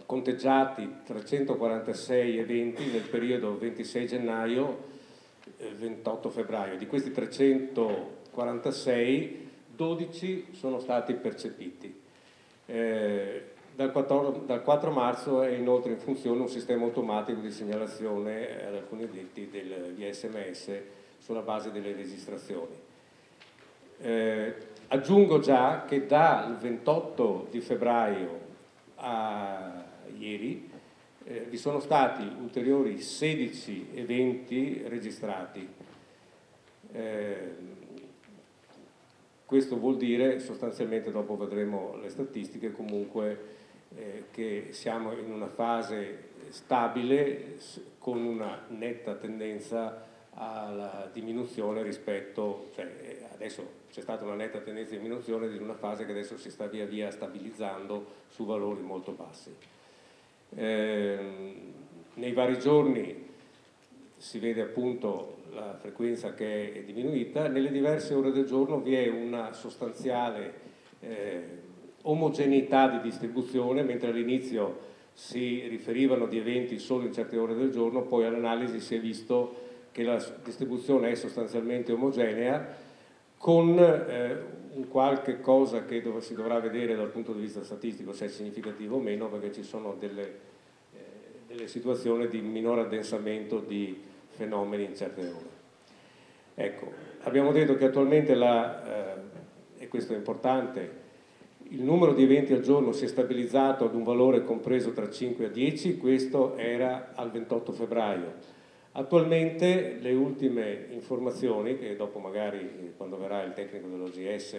conteggiati 346 eventi nel periodo 26 gennaio-28 febbraio. Di questi 346, 12 sono stati percepiti. Dal 4 marzo è inoltre in funzione un sistema automatico di segnalazione ad alcuni diti via SMS sulla base delle registrazioni. Aggiungo già che dal 28 di febbraio a ieri vi sono stati ulteriori 16 eventi registrati. Questo vuol dire sostanzialmente, dopo vedremo le statistiche, comunque che siamo in una fase stabile con una netta tendenza alla diminuzione rispetto, cioè adesso c'è stata una netta tendenza di diminuzione di una fase che adesso si sta via via stabilizzando su valori molto bassi. Nei vari giorni si vede appunto la frequenza che è diminuita, nelle diverse ore del giorno vi è una sostanziale omogeneità di distribuzione, mentre all'inizio si riferivano di eventi solo in certe ore del giorno, poi all'analisi si è visto che la distribuzione è sostanzialmente omogenea, con un qualche cosa che si dovrà vedere dal punto di vista statistico se è significativo o meno, perché ci sono delle situazioni di minore addensamento di fenomeni in certe ore. Ecco, abbiamo detto che attualmente, e questo è importante, il numero di eventi al giorno si è stabilizzato ad un valore compreso tra 5 e 10, questo era al 28 febbraio. Attualmente le ultime informazioni, che dopo magari quando verrà il tecnico dell'OGS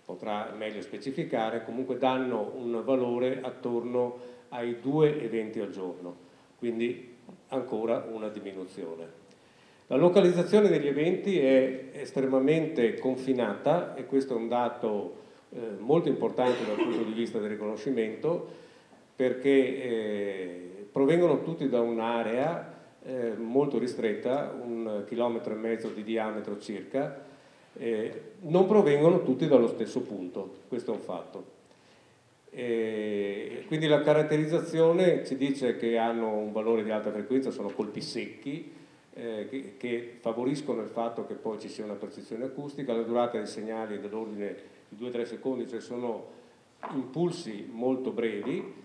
potrà meglio specificare, comunque danno un valore attorno ai 2 eventi al giorno, quindi ancora una diminuzione. La localizzazione degli eventi è estremamente confinata e questo è un dato molto importante dal punto di vista del riconoscimento, perché provengono tutti da un'area molto ristretta, 1,5 km di diametro circa, non provengono tutti dallo stesso punto, questo è un fatto. Quindi la caratterizzazione ci dice che hanno un valore di alta frequenza, sono colpi secchi, che favoriscono il fatto che poi ci sia una percezione acustica. La durata dei segnali è dell'ordine di 2-3 secondi, cioè sono impulsi molto brevi.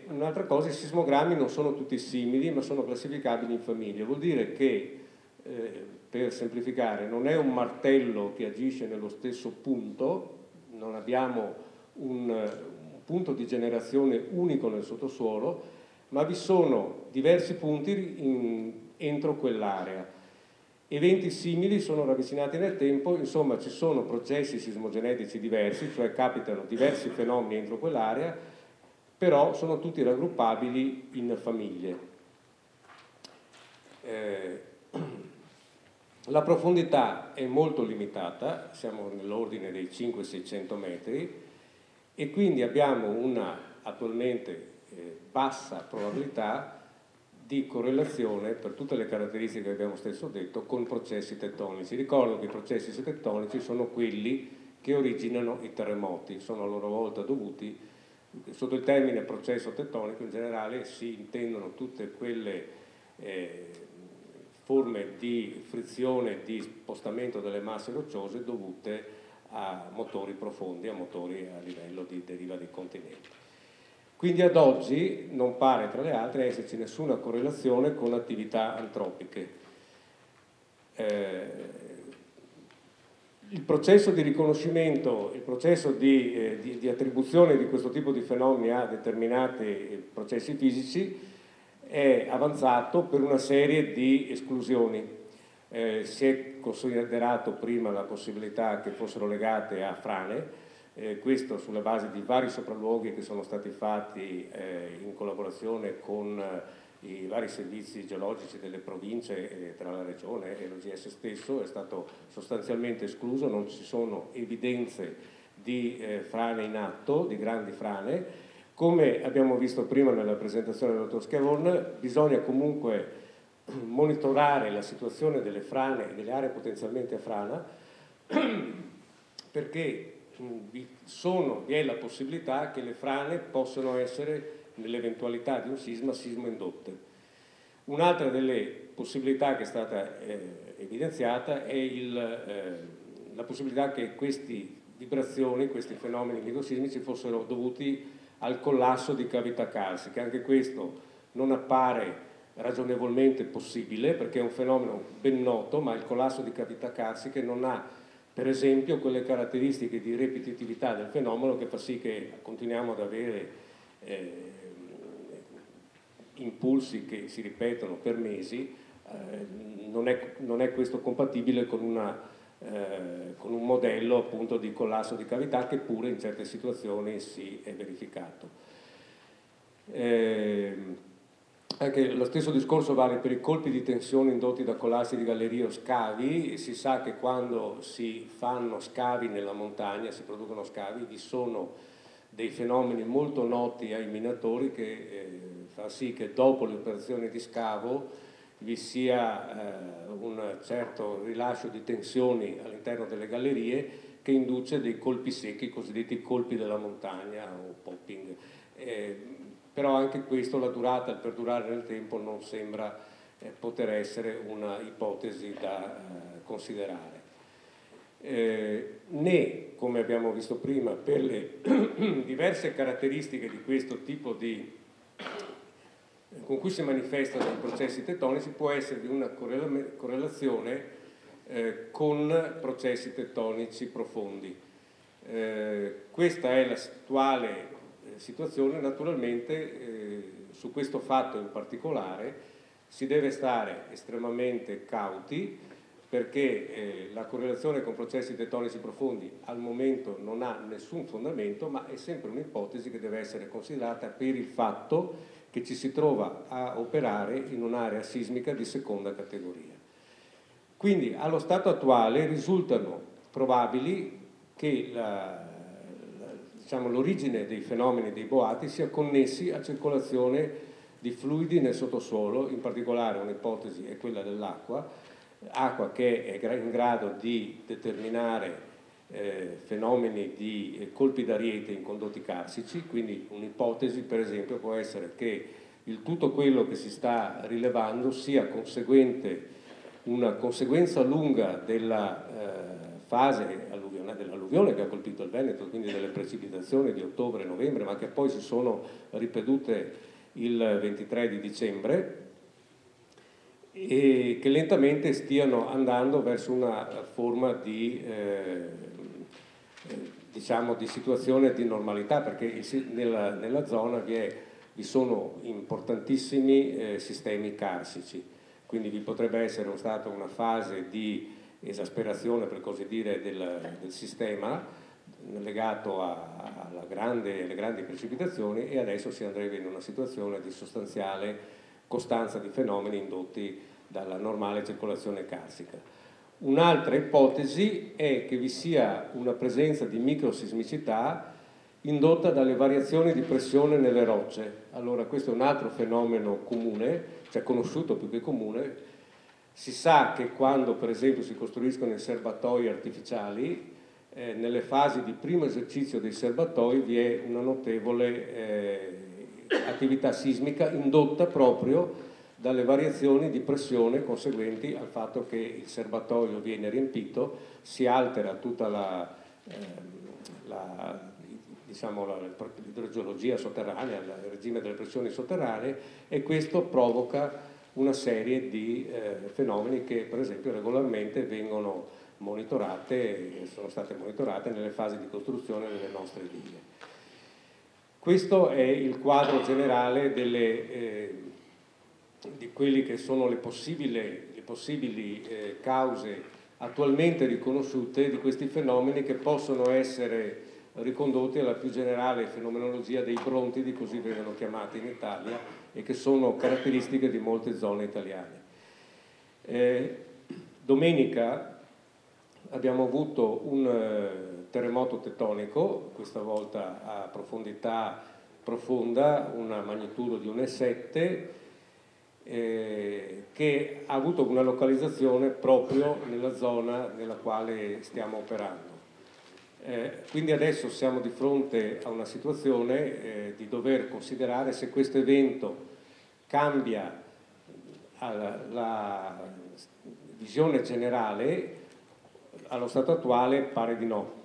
Un'altra cosa, i sismogrammi non sono tutti simili, ma sono classificabili in famiglie. Vuol dire che, per semplificare, non è un martello che agisce nello stesso punto, non abbiamo un punto di generazione unico nel sottosuolo, ma vi sono diversi punti entro quell'area. Eventi simili sono ravvicinati nel tempo, insomma ci sono processi sismogenetici diversi, cioè capitano diversi fenomeni entro quell'area, però sono tutti raggruppabili in famiglie. La profondità è molto limitata, siamo nell'ordine dei 500-600 metri, e quindi abbiamo una attualmente bassa probabilità di correlazione, per tutte le caratteristiche che abbiamo stesso detto, con processi tettonici. Ricordo che i processi tettonici sono quelli che originano i terremoti, sono a loro volta dovuti, sotto il termine processo tettonico in generale si intendono tutte quelle forme di frizione, di spostamento delle masse rocciose dovute a motori profondi, a motori a livello di deriva dei continenti. Quindi ad oggi non pare, tra le altre, esserci nessuna correlazione con attività antropiche. Il processo di riconoscimento, il processo di attribuzione di questo tipo di fenomeni a determinati processi fisici è avanzato per una serie di esclusioni. Si è considerato prima la possibilità che fossero legate a frane, questo sulla base di vari sopralluoghi che sono stati fatti in collaborazione con i vari servizi geologici delle province, tra la regione e l'OGS stesso, è stato sostanzialmente escluso, non ci sono evidenze di frane in atto, di grandi frane. Come abbiamo visto prima nella presentazione del dottor Schiavon, bisogna comunque monitorare la situazione delle frane e delle aree potenzialmente a frana, perché vi è la possibilità che le frane possano essere, nell'eventualità di un sisma indotte. Un'altra delle possibilità che è stata evidenziata è la possibilità che queste vibrazioni, questi fenomeni microsismici fossero dovuti al collasso di cavità carsiche. Anche questo non appare ragionevolmente possibile, perché è un fenomeno ben noto, ma il collasso di cavità carsiche non ha, per esempio, quelle caratteristiche di ripetitività del fenomeno che fa sì che continuiamo ad avere impulsi che si ripetono per mesi. Non è questo compatibile con un modello appunto di collasso di cavità che pure in certe situazioni si è verificato. Anche lo stesso discorso vale per i colpi di tensione indotti da collassi di gallerie o scavi. Si sa che quando si fanno scavi nella montagna, si producono scavi, vi sono dei fenomeni molto noti ai minatori che fa sì che dopo le operazioni di scavo vi sia un certo rilascio di tensioni all'interno delle gallerie che induce dei colpi secchi, i cosiddetti colpi della montagna o popping. Però anche questo, la durata, il perdurare nel tempo non sembra poter essere una ipotesi da considerare. Né, come abbiamo visto prima, per le diverse caratteristiche di questo tipo con cui si manifestano i processi tettonici, può esservi una correlazione con processi tettonici profondi. Questa è l'attuale situazione. Naturalmente su questo fatto in particolare si deve stare estremamente cauti, perché la correlazione con processi tettonici profondi al momento non ha nessun fondamento, ma è sempre un'ipotesi che deve essere considerata per il fatto che ci si trova a operare in un'area sismica di seconda categoria. Quindi allo stato attuale risultano probabili che l'origine dei fenomeni dei boati sia connessi a circolazione di fluidi nel sottosuolo. In particolare un'ipotesi è quella dell'acqua, acqua che è in grado di determinare fenomeni di colpi d'ariete in condotti carsici. Quindi un'ipotesi, per esempio, può essere che tutto quello che si sta rilevando sia una conseguenza lunga della fase dell'alluvione che ha colpito il Veneto, quindi delle precipitazioni di ottobre e novembre, ma che poi si sono ripetute il 23 di dicembre, e che lentamente stiano andando verso una forma di situazione di normalità, perché nella zona vi sono importantissimi sistemi carsici, quindi vi potrebbe essere stata una fase di esasperazione, per così dire, del sistema legato alle grandi precipitazioni, e adesso si andrebbe in una situazione di sostanziale costanza di fenomeni indotti dalla normale circolazione carsica. Un'altra ipotesi è che vi sia una presenza di microsismicità indotta dalle variazioni di pressione nelle rocce. Allora questo è un altro fenomeno comune, cioè conosciuto più che comune. Si sa che quando per esempio si costruiscono i serbatoi artificiali, nelle fasi di primo esercizio dei serbatoi vi è una notevole attività sismica indotta proprio dalle variazioni di pressione conseguenti al fatto che il serbatoio viene riempito, si altera tutta l'idrogeologia sotterranea, il regime delle pressioni sotterranee, e questo provoca una serie di fenomeni che per esempio regolarmente vengono sono state monitorate nelle fasi di costruzione delle nostre dighe. Questo è il quadro generale di quelli che sono le possibili cause attualmente riconosciute di questi fenomeni, che possono essere ricondotti alla più generale fenomenologia dei brontidi, così vengono chiamati in Italia, e che sono caratteristiche di molte zone italiane. Domenica abbiamo avuto un terremoto tettonico, questa volta a profondità profonda, una magnitudo di 1,7, che ha avuto una localizzazione proprio nella zona nella quale stiamo operando. Quindi adesso siamo di fronte a una situazione di dover considerare se questo evento cambia la visione generale. Allo stato attuale pare di no,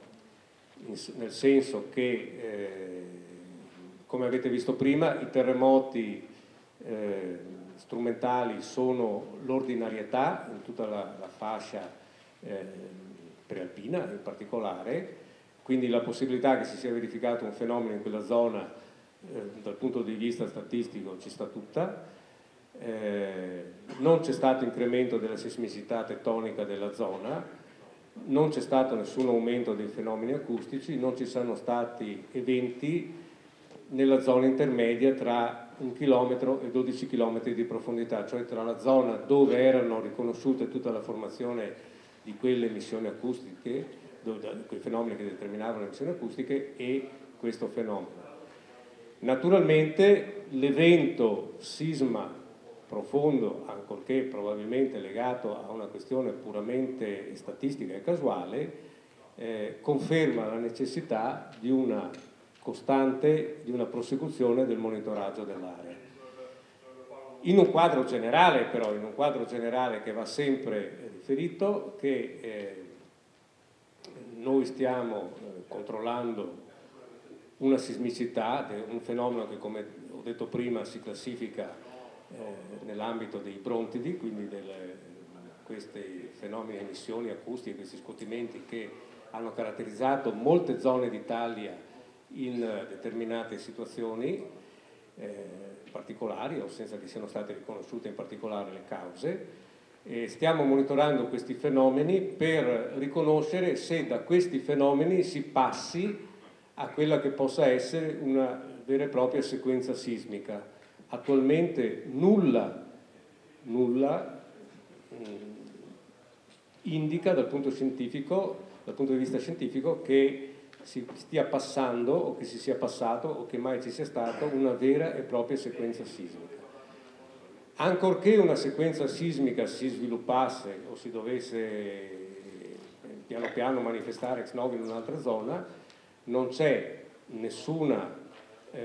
nel senso che, come avete visto prima, i terremoti strumentali sono l'ordinarietà in tutta la fascia prealpina in particolare, quindi la possibilità che si sia verificato un fenomeno in quella zona dal punto di vista statistico ci sta tutta. Non c'è stato incremento della sismicità tettonica della zona, non c'è stato nessun aumento dei fenomeni acustici, non ci sono stati eventi nella zona intermedia tra 1 chilometro e 12 chilometri di profondità, cioè tra la zona dove erano riconosciute tutta la formazione di quelle emissioni acustiche, quei fenomeni che determinavano le emissioni acustiche, e questo fenomeno. Naturalmente l'evento sisma profondo, ancorché probabilmente legato a una questione puramente statistica e casuale, conferma la necessità di una costante, di una prosecuzione del monitoraggio dell'area. In un quadro generale però, in un quadro generale che va sempre riferito, che noi stiamo controllando una sismicità, un fenomeno che, come ho detto prima, si classifica nell'ambito dei brontidi, quindi questi fenomeni di emissioni acustiche, questi scuotimenti che hanno caratterizzato molte zone d'Italia in determinate situazioni particolari, o senza che siano state riconosciute in particolare le cause. Stiamo monitorando questi fenomeni per riconoscere se da questi fenomeni si passi a quella che possa essere una vera e propria sequenza sismica. Attualmente nulla indica dal punto di vista scientifico che si stia passando, o che si sia passato, o che mai ci sia stata una vera e propria sequenza sismica. Ancorché una sequenza sismica si sviluppasse o si dovesse piano piano manifestare ex novo in un'altra zona, non c'è nessuna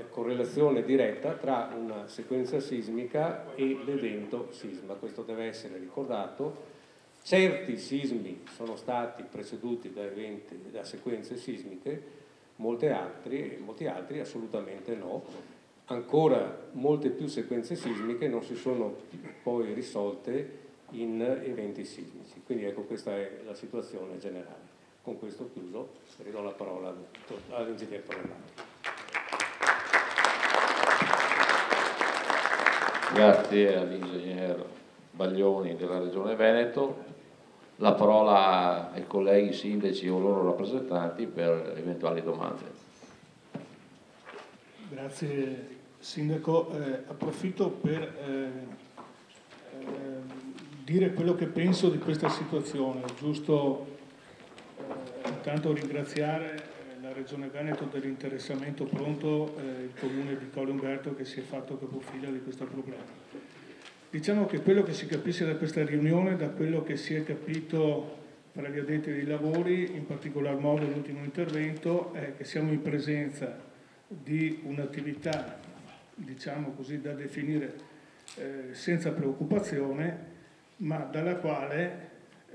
correlazione diretta tra una sequenza sismica e l'evento sisma. Questo deve essere ricordato. Certi sismi sono stati preceduti da sequenze sismiche, molti altri assolutamente no. Ancora molte più sequenze sismiche non si sono poi risolte in eventi sismici. Quindi ecco, questa è la situazione generale. Con questo chiuso, ridò la parola all'ingegnere Palermo. Grazie all'ingegner Baglioni della Regione Veneto. La parola ai colleghi sindaci o loro rappresentanti per eventuali domande. Grazie Sindaco, approfitto per dire quello che penso di questa situazione. Giusto intanto ringraziare la Regione Veneto dell'interessamento pronto, il Comune di Colle Umberto che si è fatto capofila di questo problema. Diciamo che quello che si capisce da questa riunione, da quello che si è capito fra gli addetti ai lavori, in particolar modo l'ultimo intervento, è che siamo in presenza di un'attività, diciamo così, da definire senza preoccupazione, ma dalla quale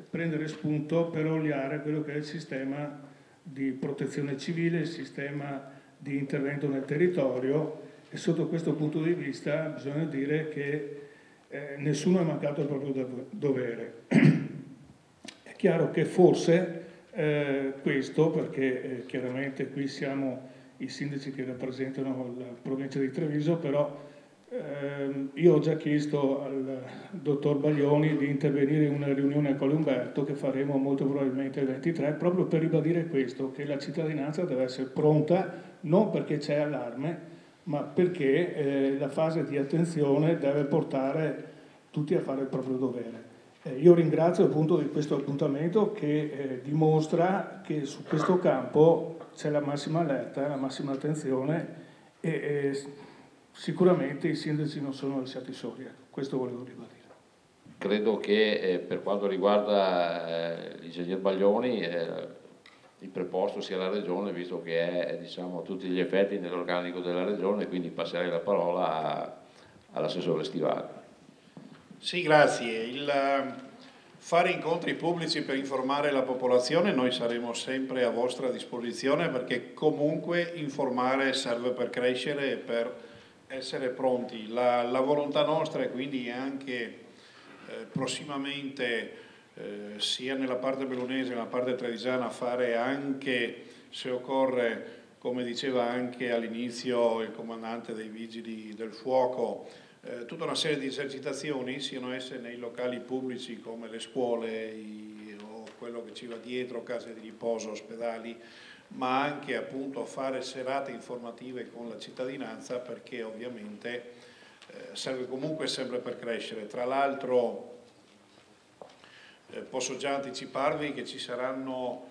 prendere spunto per oliare quello che è il sistema di protezione civile, il sistema di intervento nel territorio, e sotto questo punto di vista bisogna dire che nessuno è mancato al proprio dovere. chiaro che forse questo, perché chiaramente qui siamo i sindaci che rappresentano la provincia di Treviso, però io ho già chiesto al dottor Baglioni di intervenire in una riunione a Colle Umberto che faremo molto probabilmente il 23, proprio per ribadire questo, che la cittadinanza deve essere pronta, non perché c'è allarme, ma perché la fase di attenzione deve portare tutti a fare il proprio dovere. Io ringrazio appunto di questo appuntamento che dimostra che su questo campo c'è la massima allerta, la massima attenzione e sicuramente i sindaci non sono lasciati soli. Questo volevo ribadire. Credo che per quanto riguarda l'ingegner Baglioni il preposto sia la Regione, visto che è diciamo, a tutti gli effetti nell'organico della Regione, quindi passerei la parola all'assessore Stivali. Sì, grazie. Fare incontri pubblici per informare la popolazione, noi saremo sempre a vostra disposizione, perché comunque informare serve per crescere e per essere pronti. La volontà nostra è quindi anche prossimamente sia nella parte bellunese che nella parte trevigiana fare anche, se occorre, come diceva anche all'inizio il comandante dei Vigili del Fuoco, tutta una serie di esercitazioni, siano esse nei locali pubblici come le scuole o quello che ci va dietro, case di riposo, ospedali, ma anche appunto fare serate informative con la cittadinanza, perché ovviamente serve comunque sempre per crescere. Tra l'altro posso già anticiparvi che ci saranno,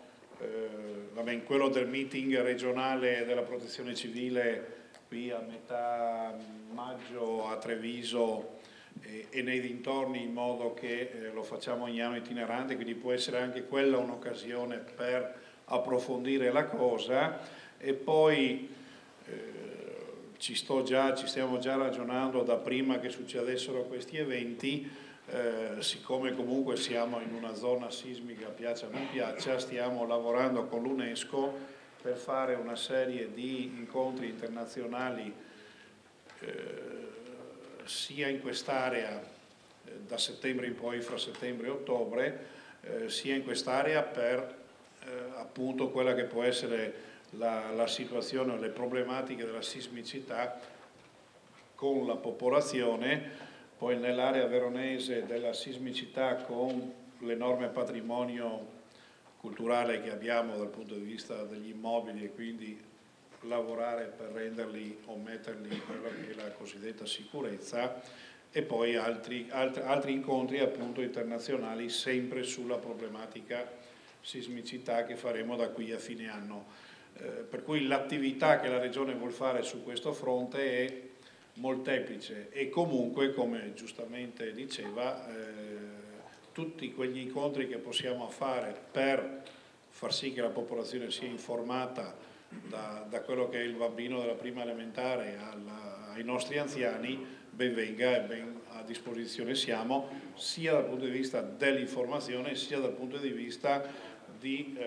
in quello del meeting regionale della protezione civile qui a metà maggio a Treviso e nei dintorni, in modo che lo facciamo ogni anno itinerante, quindi può essere anche quella un'occasione per approfondire la cosa. E poi ci stiamo già ragionando da prima che succedessero questi eventi, siccome comunque siamo in una zona sismica, piaccia o non piaccia, stiamo lavorando con l'UNESCO per fare una serie di incontri internazionali sia in quest'area da settembre in poi, fra settembre e ottobre, sia in quest'area per appunto quella che può essere la situazione o le problematiche della sismicità con la popolazione, poi nell'area veronese della sismicità con l'enorme patrimonio culturale che abbiamo dal punto di vista degli immobili, e quindi lavorare per renderli o metterli in quella che è la cosiddetta sicurezza, e poi altri incontri appunto internazionali sempre sulla problematica sismicità che faremo da qui a fine anno. Per cui l'attività che la Regione vuol fare su questo fronte è molteplice e comunque, come giustamente diceva, tutti quegli incontri che possiamo fare per far sì che la popolazione sia informata da quello che è il bambino della prima elementare ai nostri anziani, ben venga e ben a disposizione siamo, sia dal punto di vista dell'informazione sia dal punto di vista di,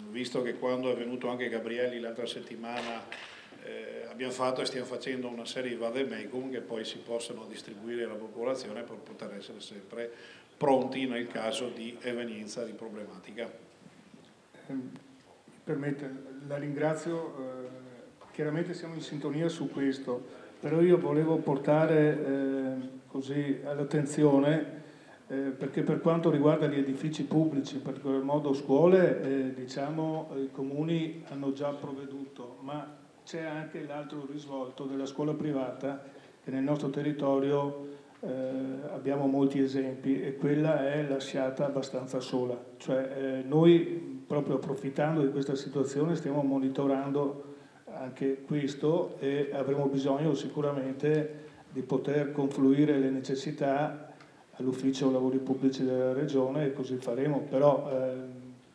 visto che quando è venuto anche Gabrielli l'altra settimana abbiamo fatto e stiamo facendo una serie di vademecum che poi si possono distribuire alla popolazione per poter essere sempre pronti nel caso di evenienza di problematica. Permette, la ringrazio, chiaramente siamo in sintonia su questo, però io volevo portare così all'attenzione, perché per quanto riguarda gli edifici pubblici, in particolar modo scuole, diciamo i comuni hanno già provveduto, ma c'è anche l'altro risvolto della scuola privata, che nel nostro territorio abbiamo molti esempi, e quella è lasciata abbastanza sola. Cioè noi, proprio approfittando di questa situazione, stiamo monitorando anche questo e avremo bisogno sicuramente di poter confluire le necessità all'ufficio lavori pubblici della Regione, e così faremo. Però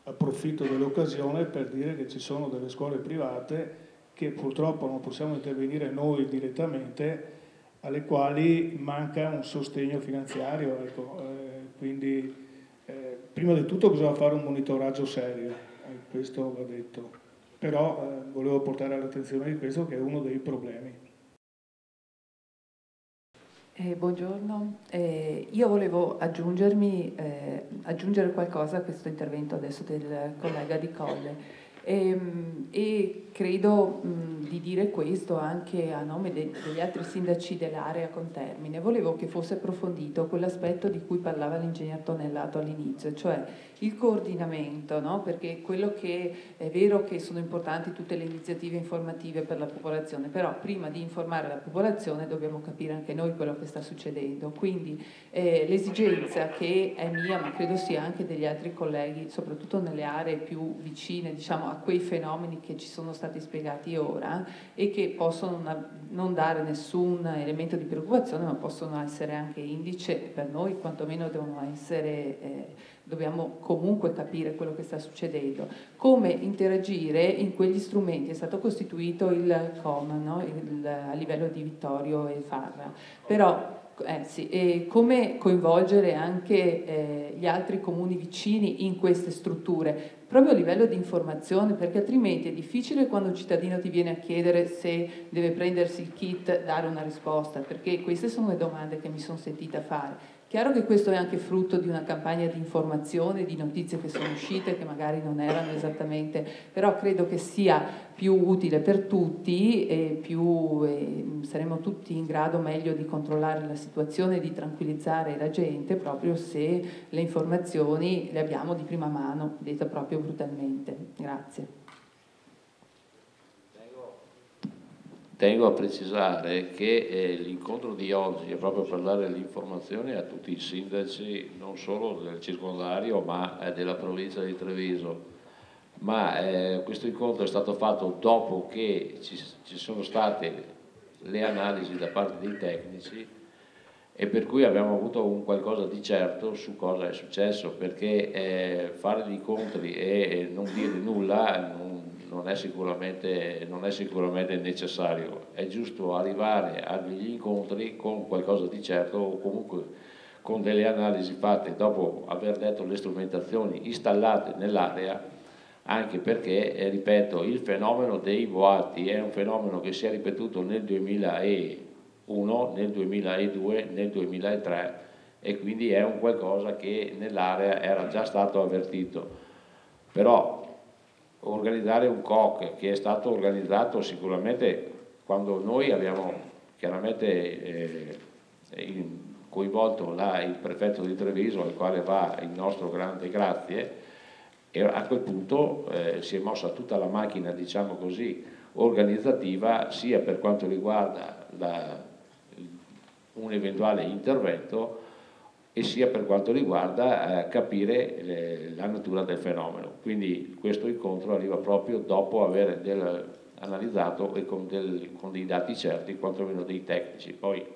approfitto dell'occasione per dire che ci sono delle scuole private che purtroppo non possiamo intervenire noi direttamente, alle quali manca un sostegno finanziario, ecco. Quindi prima di tutto bisogna fare un monitoraggio serio, questo va detto, però volevo portare all'attenzione di questo, che è uno dei problemi. Buongiorno, io volevo aggiungere qualcosa a questo intervento adesso del collega Di Colle e credo di dire questo anche a nome degli altri sindaci dell'area con Termine. Volevo che fosse approfondito quell'aspetto di cui parlava l'ingegner Tonellato all'inizio, cioè il coordinamento, no? Perché quello che è vero che sono importanti tutte le iniziative informative per la popolazione, però prima di informare la popolazione dobbiamo capire anche noi quello che sta succedendo. Quindi l'esigenza che è mia, ma credo sia anche degli altri colleghi, soprattutto nelle aree più vicine, diciamo, a quei fenomeni che ci sono stati spiegati ora e che possono non dare nessun elemento di preoccupazione, ma possono essere anche indice per noi, quantomeno devono essere, dobbiamo comunque capire quello che sta succedendo. Come interagire in quegli strumenti? È stato costituito il COM, no? A livello di Vittorio e Farra, però sì, e come coinvolgere anche gli altri comuni vicini in queste strutture, proprio a livello di informazione, perché altrimenti è difficile quando un cittadino ti viene a chiedere se deve prendersi il kit dare una risposta, perché queste sono le domande che mi sono sentita fare. Chiaro che questo è anche frutto di una campagna di informazione, di notizie che sono uscite, che magari non erano esattamente, però credo che sia più utile per tutti e saremo tutti in grado meglio di controllare la situazione e di tranquillizzare la gente proprio se le informazioni le abbiamo di prima mano, detto proprio brutalmente. Grazie. Tengo a precisare che l'incontro di oggi è proprio per dare l'informazione a tutti i sindaci, non solo del circondario, ma della provincia di Treviso. Ma questo incontro è stato fatto dopo che ci sono state le analisi da parte dei tecnici e per cui abbiamo avuto un qualcosa di certo su cosa è successo, perché fare gli incontri e non dire nulla non è sicuramente necessario. È giusto arrivare agli incontri con qualcosa di certo o comunque con delle analisi fatte dopo aver detto le strumentazioni installate nell'area, anche perché, ripeto, il fenomeno dei boati è un fenomeno che si è ripetuto nel 2001, nel 2002, nel 2003 e quindi è un qualcosa che nell'area era già stato avvertito. Però organizzare un COC che è stato organizzato sicuramente quando noi abbiamo chiaramente coinvolto il prefetto di Treviso, al quale va il nostro grande grazie, e a quel punto si è mossa tutta la macchina, diciamo così, organizzativa, sia per quanto riguarda un eventuale intervento e sia per quanto riguarda capire la natura del fenomeno. Quindi questo incontro arriva proprio dopo aver analizzato e con dei dati certi, quantomeno dei tecnici. Poi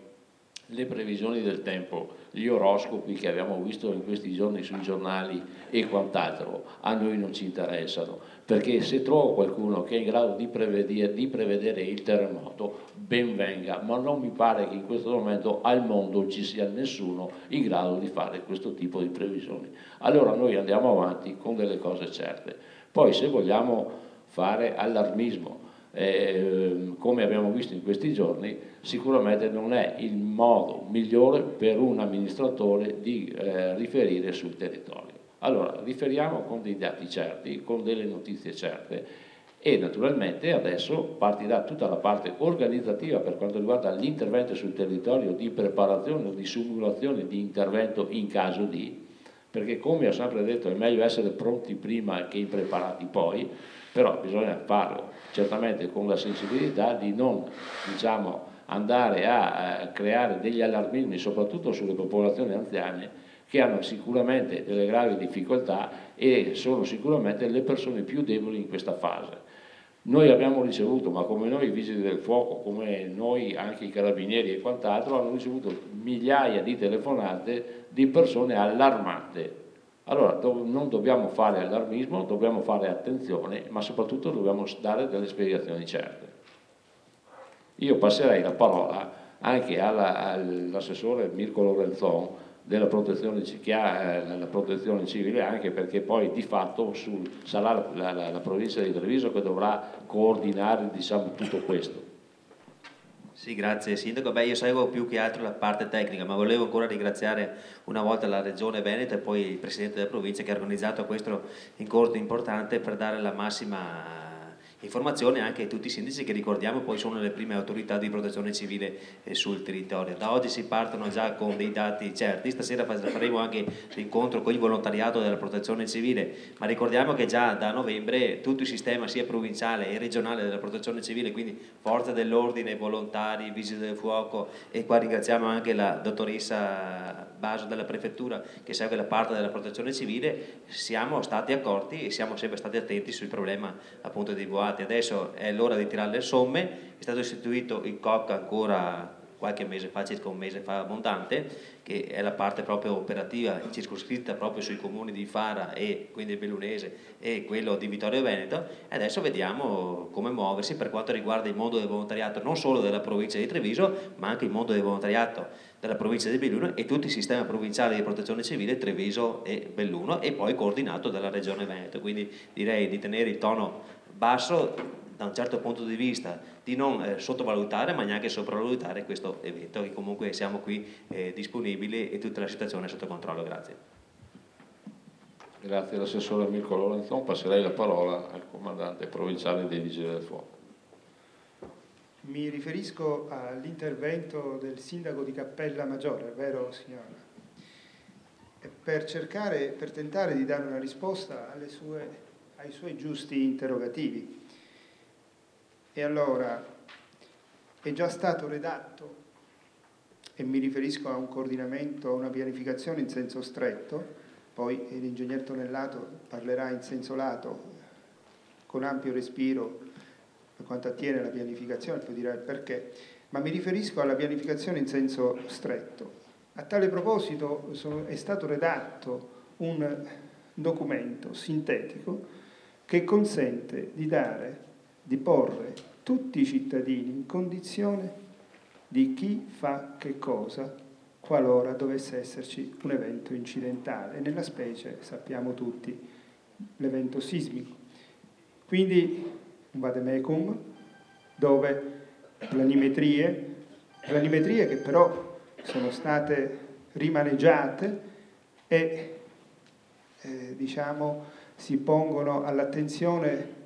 le previsioni del tempo, gli oroscopi che abbiamo visto in questi giorni sui giornali e quant'altro, a noi non ci interessano, perché se trovo qualcuno che è in grado di prevedere il terremoto, ben venga, ma non mi pare che in questo momento al mondo ci sia nessuno in grado di fare questo tipo di previsioni. Allora noi andiamo avanti con delle cose certe. Poi se vogliamo fare allarmismo, come abbiamo visto in questi giorni, sicuramente non è il modo migliore per un amministratore di riferire sul territorio. Allora, riferiamo con dei dati certi, con delle notizie certe e naturalmente adesso partirà tutta la parte organizzativa per quanto riguarda l'intervento sul territorio, di preparazione o di simulazione di intervento in caso di, perché come ho sempre detto è meglio essere pronti prima che impreparati poi, però bisogna farlo certamente con la sensibilità di non, diciamo, andare a creare degli allarmismi soprattutto sulle popolazioni anziane che hanno sicuramente delle gravi difficoltà e sono sicuramente le persone più deboli in questa fase. Noi abbiamo ricevuto, ma come noi i vigili del fuoco, come noi anche i carabinieri e quant'altro, hanno ricevuto migliaia di telefonate di persone allarmate. Allora non dobbiamo fare allarmismo, dobbiamo fare attenzione, ma soprattutto dobbiamo dare delle spiegazioni certe. Io passerei la parola anche all'assessore Mirko Lorenzon della protezione, che ha la protezione civile, anche perché poi di fatto sarà la provincia di Treviso che dovrà coordinare, diciamo, tutto questo. Sì, grazie Sindaco. Beh, io seguo più che altro la parte tecnica, ma volevo ancora ringraziare una volta la Regione Veneto e poi il Presidente della Provincia che ha organizzato questo incontro importante per dare la massima informazione anche a tutti i sindaci che ricordiamo poi sono le prime autorità di protezione civile sul territorio. Da oggi si partono già con dei dati certi, stasera faremo anche l'incontro con il volontariato della protezione civile, ma ricordiamo che già da novembre tutto il sistema sia provinciale e regionale della protezione civile, quindi forze dell'ordine, volontari, vigili del fuoco, e qua ringraziamo anche la dottoressa Baso della prefettura che segue la parte della protezione civile, siamo stati accorti e siamo sempre stati attenti sul problema appunto dei boati. Adesso è l'ora di tirare le somme, è stato istituito il COC ancora qualche mese fa, circa un mese fa abbondante, che è la parte proprio operativa circoscritta proprio sui comuni di Fara e quindi il Bellunese e quello di Vittorio Veneto, e adesso vediamo come muoversi per quanto riguarda il mondo del volontariato non solo della provincia di Treviso ma anche il mondo del volontariato della provincia di Belluno e tutto il sistema provinciale di protezione civile Treviso e Belluno, e poi coordinato dalla Regione Veneto. Quindi direi di tenere il tono basso da un certo punto di vista, di non sottovalutare ma neanche sopravvalutare questo evento, che comunque siamo qui disponibili e tutta la situazione è sotto controllo. Grazie. Grazie all'assessore Mirko Lorenzon. Passerei la parola al comandante provinciale dei Vigili del Fuoco. Mi riferisco all'intervento del sindaco di Cappella Maggiore, vero signora? Per tentare di dare una risposta ai suoi giusti interrogativi. E allora è già stato redatto, e mi riferisco a un coordinamento, a una pianificazione in senso stretto, poi l'ingegner Tonellato parlerà in senso lato con ampio respiro per quanto attiene alla pianificazione, poi dirà il perché, ma mi riferisco alla pianificazione in senso stretto. A tale proposito è stato redatto un documento sintetico che consente di porre tutti i cittadini in condizione di chi fa che cosa qualora dovesse esserci un evento incidentale, e nella specie sappiamo tutti l'evento sismico. Quindi un vademecum dove planimetrie che però sono state rimaneggiate e si pongono all'attenzione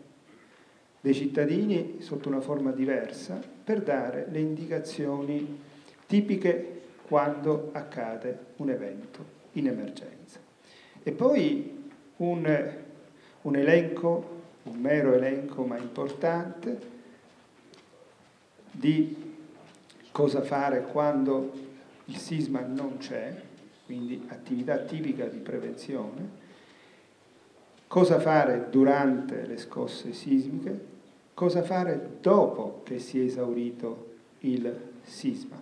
dei cittadini sotto una forma diversa per dare le indicazioni tipiche quando accade un evento in emergenza. E poi un elenco, un mero elenco ma importante, di cosa fare quando il sisma non c'è, quindi attività tipica di prevenzione, cosa fare durante le scosse sismiche, cosa fare dopo che si è esaurito il sisma.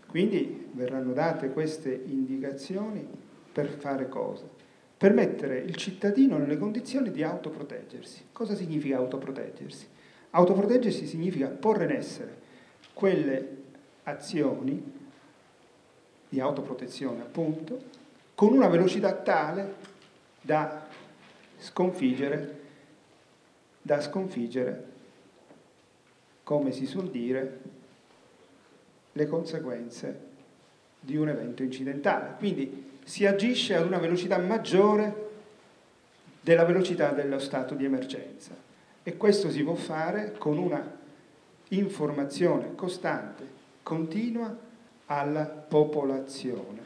Quindi verranno date queste indicazioni per fare cosa? Per mettere il cittadino nelle condizioni di autoproteggersi. Cosa significa autoproteggersi? Autoproteggersi significa porre in essere quelle azioni di autoprotezione, appunto, con una velocità tale da sconfiggere, come si suol dire, le conseguenze di un evento incidentale. Quindi si agisce ad una velocità maggiore della velocità dello stato di emergenza, e questo si può fare con una informazione costante, continua alla popolazione.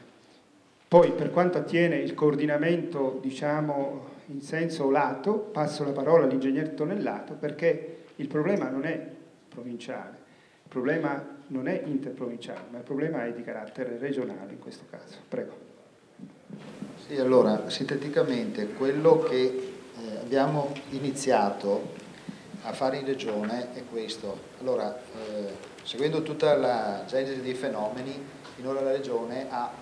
Poi per quanto attiene il coordinamento, in senso lato, passo la parola all'ingegner Tonellato, perché il problema non è provinciale, il problema non è interprovinciale, ma il problema è di carattere regionale in questo caso. Prego. Sì, allora, sinteticamente, quello che abbiamo iniziato a fare in Regione è questo. Allora, seguendo tutta la genesi dei fenomeni, finora la Regione ha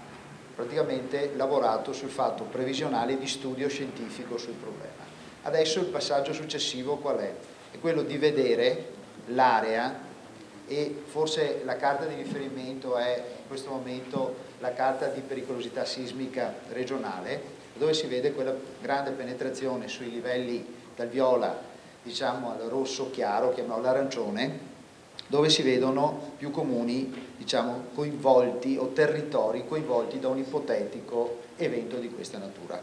praticamente lavorato sul fatto previsionale di studio scientifico sul problema. Adesso il passaggio successivo qual è? È quello di vedere l'area, e forse la carta di riferimento è in questo momento la carta di pericolosità sismica regionale, dove si vede quella grande penetrazione sui livelli dal viola al rosso chiaro, chiamiamolo l'arancione, dove si vedono più comuni, diciamo, coinvolti o territori coinvolti da un ipotetico evento di questa natura.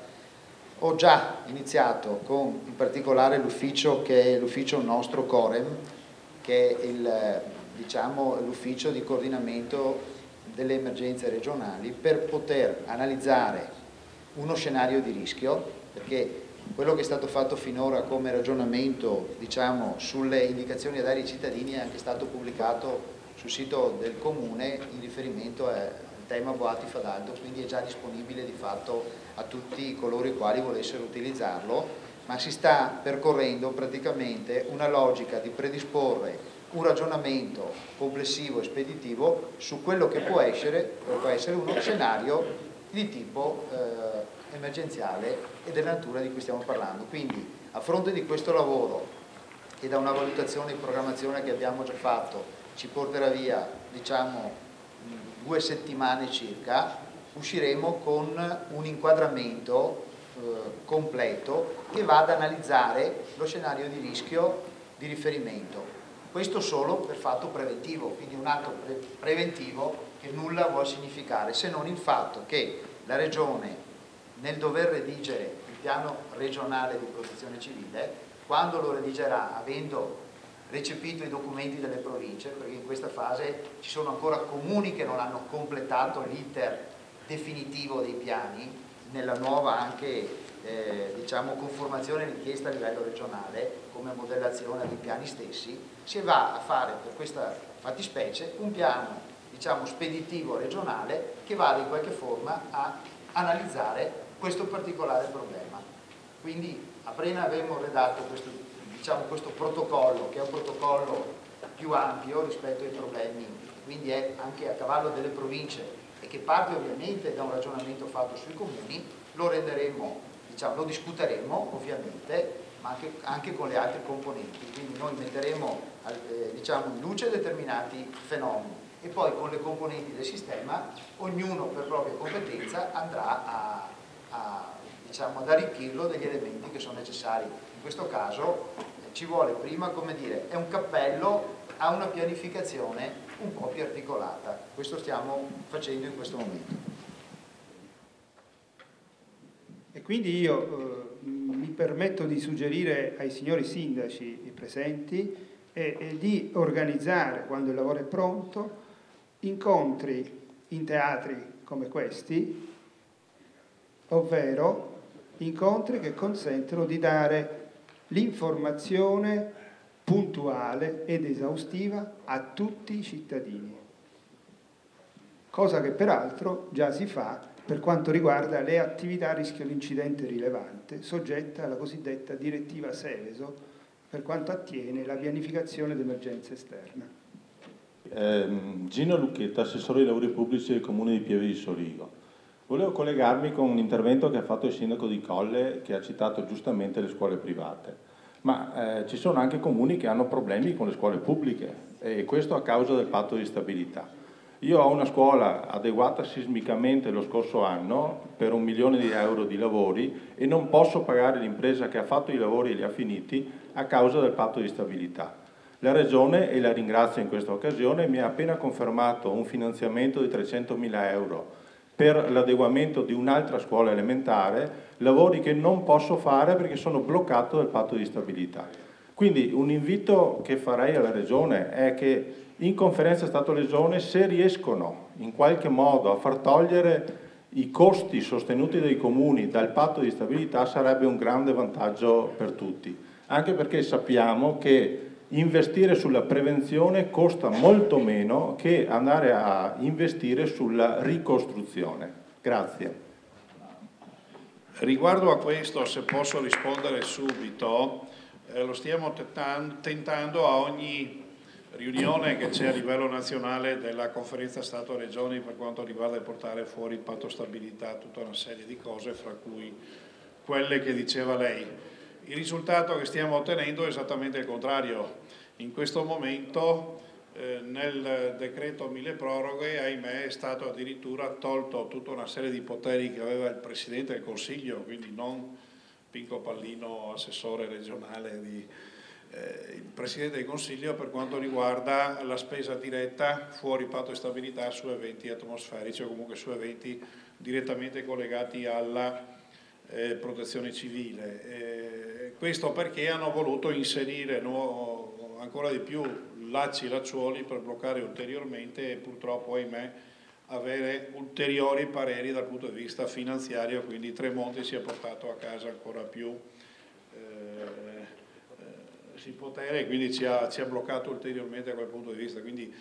Ho già iniziato con in particolare l'ufficio che è l'ufficio nostro Corem, che è l'ufficio di coordinamento delle emergenze regionali, per poter analizzare uno scenario di rischio, perché quello che è stato fatto finora come ragionamento, diciamo, sulle indicazioni da dare ai cittadini è anche stato pubblicato sul sito del Comune in riferimento al tema Boati Fadaldo, quindi è già disponibile di fatto a tutti coloro i quali volessero utilizzarlo, ma si sta percorrendo praticamente una logica di predisporre un ragionamento complessivo e speditivo su quello che può essere uno scenario di tipo emergenziale e della natura di cui stiamo parlando. Quindi a fronte di questo lavoro e da una valutazione di programmazione che abbiamo già fatto ci porterà via, diciamo, 2 settimane circa, usciremo con un inquadramento completo che va ad analizzare lo scenario di rischio di riferimento. Questo solo per fatto preventivo, quindi un atto preventivo che nulla vuol significare, se non il fatto che la Regione, nel dover redigere il piano regionale di protezione civile, quando lo redigerà, avendo recepito i documenti delle province, perché in questa fase ci sono ancora comuni che non hanno completato l'iter definitivo dei piani, nella nuova anche diciamo, conformazione richiesta a livello regionale come modellazione dei piani stessi, si va a fare per questa fattispecie un piano, diciamo, speditivo regionale che vada in qualche forma a analizzare questo particolare problema. Quindi appena avremo redatto questo, diciamo, questo protocollo, che è un protocollo più ampio rispetto ai problemi, quindi è anche a cavallo delle province e che parte ovviamente da un ragionamento fatto sui comuni, lo renderemo, diciamo, lo discuteremo ovviamente, ma anche con le altre componenti. Quindi noi metteremo diciamo, in luce determinati fenomeni e poi con le componenti del sistema ognuno per propria competenza andrà diciamo, ad arricchirlo degli elementi che sono necessari. In questo caso ci vuole prima, come dire, è un cappello a una pianificazione un po' più articolata. Questo stiamo facendo in questo momento. E quindi io mi permetto di suggerire ai signori sindaci presenti di organizzare, quando il lavoro è pronto, incontri in teatri come questi, ovvero incontri che consentono di dare l'informazione puntuale ed esaustiva a tutti i cittadini, cosa che peraltro già si fa per quanto riguarda le attività a rischio di incidente rilevante, soggetta alla cosiddetta direttiva Seveso per quanto attiene la pianificazione d'emergenza esterna. Gino Lucchetta, assessore ai lavori pubblici del Comune di Pieve di Soligo. Volevo collegarmi con un intervento che ha fatto il sindaco di Colle, che ha citato giustamente le scuole private. Ma ci sono anche comuni che hanno problemi con le scuole pubbliche e questo a causa del patto di stabilità. Io ho una scuola adeguata sismicamente lo scorso anno per 1 milione di euro di lavori e non posso pagare l'impresa che ha fatto i lavori e li ha finiti a causa del patto di stabilità. La Regione, e la ringrazio in questa occasione, mi ha appena confermato un finanziamento di 300.000 euro per l'adeguamento di un'altra scuola elementare, lavori che non posso fare perché sono bloccato dal patto di stabilità. Quindi un invito che farei alla Regione è che in conferenza Stato-Regione, se riescono in qualche modo a far togliere i costi sostenuti dai comuni dal patto di stabilità, sarebbe un grande vantaggio per tutti, anche perché sappiamo che investire sulla prevenzione costa molto meno che andare a investire sulla ricostruzione. Grazie. Riguardo a questo, se posso rispondere subito, lo stiamo tentando a ogni riunione che c'è a livello nazionale della conferenza Stato-Regioni per quanto riguarda il portare fuori il patto stabilità, tutta una serie di cose, fra cui quelle che diceva lei. Il risultato che stiamo ottenendo è esattamente il contrario. In questo momento nel decreto mille proroghe, ahimè, è stato addirittura tolto tutta una serie di poteri che aveva il Presidente del Consiglio, quindi non Pinco Pallino, assessore regionale, il Presidente del Consiglio per quanto riguarda la spesa diretta fuori patto di stabilità su eventi atmosferici o comunque su eventi direttamente collegati alla protezione civile. Questo perché hanno voluto inserire ancora di più lacci e lacciuoli per bloccare ulteriormente e purtroppo, ahimè, avere ulteriori pareri dal punto di vista finanziario, quindi Tremonti si è portato a casa ancora più potere e quindi ci ha bloccato ulteriormente da quel punto di vista. Quindi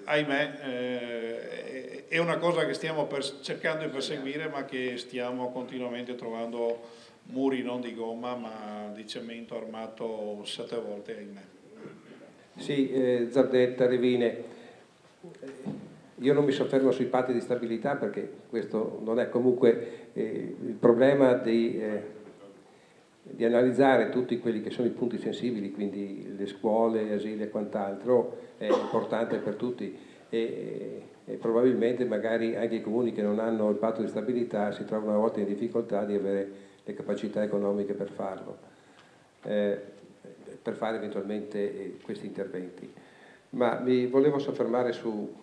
ahimè è una cosa che stiamo cercando di perseguire, ma che stiamo continuamente trovando muri non di gomma ma di cemento armato 7 volte, ahimè. Sì, Zardetta, Revine, io non mi soffermo sui patti di stabilità perché questo non è comunque il problema di analizzare tutti quelli che sono i punti sensibili, quindi le scuole, asili e quant'altro, è importante per tutti e probabilmente magari anche i comuni che non hanno il patto di stabilità si trovano a volte in difficoltà di avere le capacità economiche per farlo, per fare eventualmente questi interventi. Ma mi volevo soffermare su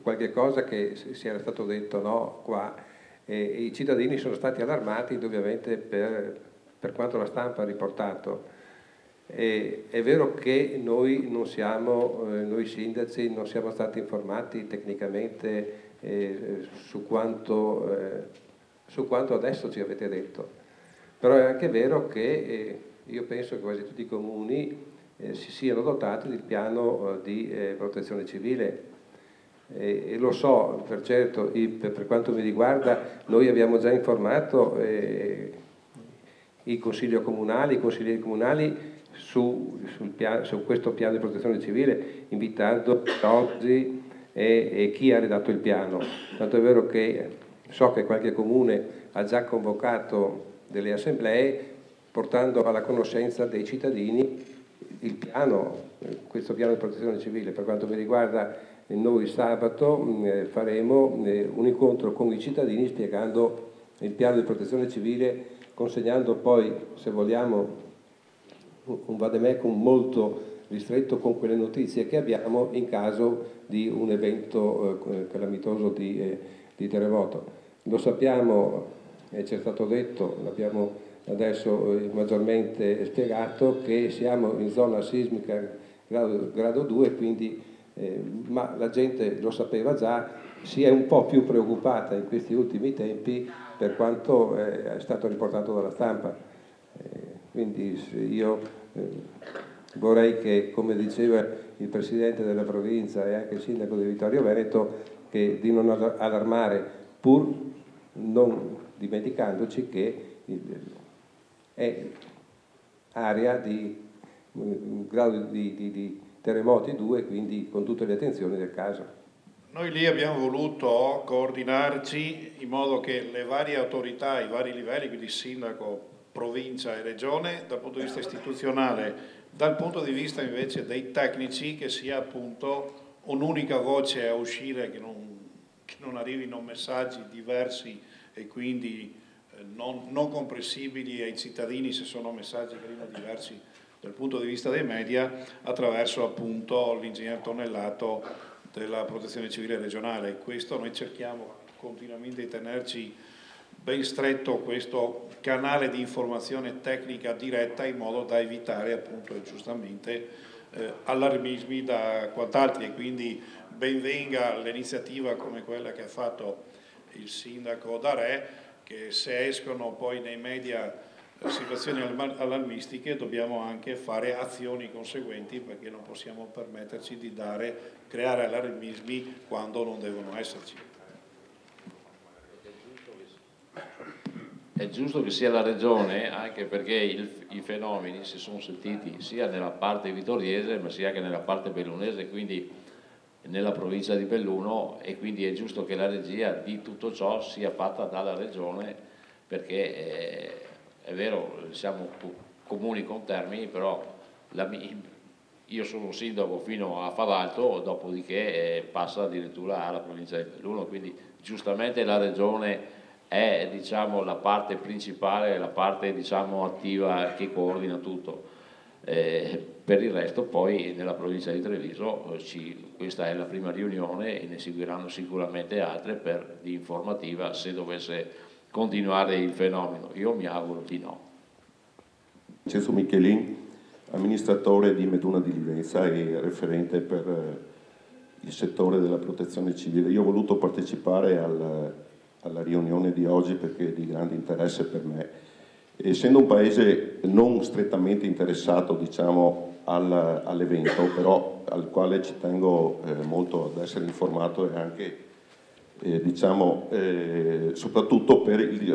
qualche cosa che si era stato detto, no, qua. I cittadini sono stati allarmati indubbiamente per quanto la stampa ha riportato. È vero che noi non siamo, noi sindaci non siamo stati informati tecnicamente su quanto adesso ci avete detto, però è anche vero che io penso che quasi tutti i comuni si siano dotati del piano di protezione civile e lo so per certo, per quanto mi riguarda noi abbiamo già informato i consiglieri comunali su questo piano di protezione civile, invitando oggi e chi ha redatto il piano. Tanto è vero che so che qualche comune ha già convocato delle assemblee portando alla conoscenza dei cittadini il piano, questo piano di protezione civile. Per quanto mi riguarda, noi sabato faremo un incontro con i cittadini spiegando il piano di protezione civile, consegnando poi, se vogliamo, un vademecum molto ristretto con quelle notizie che abbiamo in caso di un evento calamitoso di terremoto. Lo sappiamo e ci è stato detto, l'abbiamo adesso maggiormente spiegato, che siamo in zona sismica grado 2, quindi, ma la gente lo sapeva già, si è un po' più preoccupata in questi ultimi tempi per quanto è stato riportato dalla stampa. Quindi io vorrei che, come diceva il Presidente della provincia e anche il Sindaco di Vittorio Veneto, di non allarmare, pur non dimenticandoci che è area di grado di terremoti 2, quindi con tutte le attenzioni del caso. Noi lì abbiamo voluto coordinarci in modo che le varie autorità, i vari livelli, quindi sindaco, provincia e regione, dal punto di vista istituzionale, dal punto di vista invece dei tecnici, che sia appunto un'unica voce a uscire, che non arrivino messaggi diversi e quindi non comprensibili ai cittadini se sono messaggi che arrivano diversi dal punto di vista dei media, attraverso appunto l'ingegner Tonellato della protezione civile regionale. Questo noi cerchiamo continuamente di tenerci ben stretto, questo canale di informazione tecnica diretta, in modo da evitare appunto giustamente allarmismi da quant'altri, e quindi ben venga l'iniziativa come quella che ha fatto il sindaco D'Arè, che se escono poi nei media situazioni allarmistiche dobbiamo anche fare azioni conseguenti, perché non possiamo permetterci di creare allarmismi quando non devono esserci. È giusto che sia la Regione, anche perché i fenomeni si sono sentiti sia nella parte vittoriese ma sia anche nella parte bellunese, quindi nella provincia di Belluno, e quindi è giusto che la regia di tutto ciò sia fatta dalla Regione, perché è vero, siamo comuni con Termini, però io sono sindaco fino a Favalto, dopodiché passa addirittura alla provincia di Belluno, quindi giustamente la Regione è, diciamo, la parte principale, la parte, diciamo, attiva che coordina tutto. Per il resto poi nella provincia di Treviso questa è la prima riunione e ne seguiranno sicuramente altre di informativa se dovesse continuare il fenomeno. Io mi auguro di no. Vincenzo Michelin, amministratore di Meduna di Livenza e referente per il settore della protezione civile. Io ho voluto partecipare alla riunione di oggi perché è di grande interesse per me. Essendo un paese non strettamente interessato, diciamo, all'evento, però al quale ci tengo molto ad essere informato e anche, soprattutto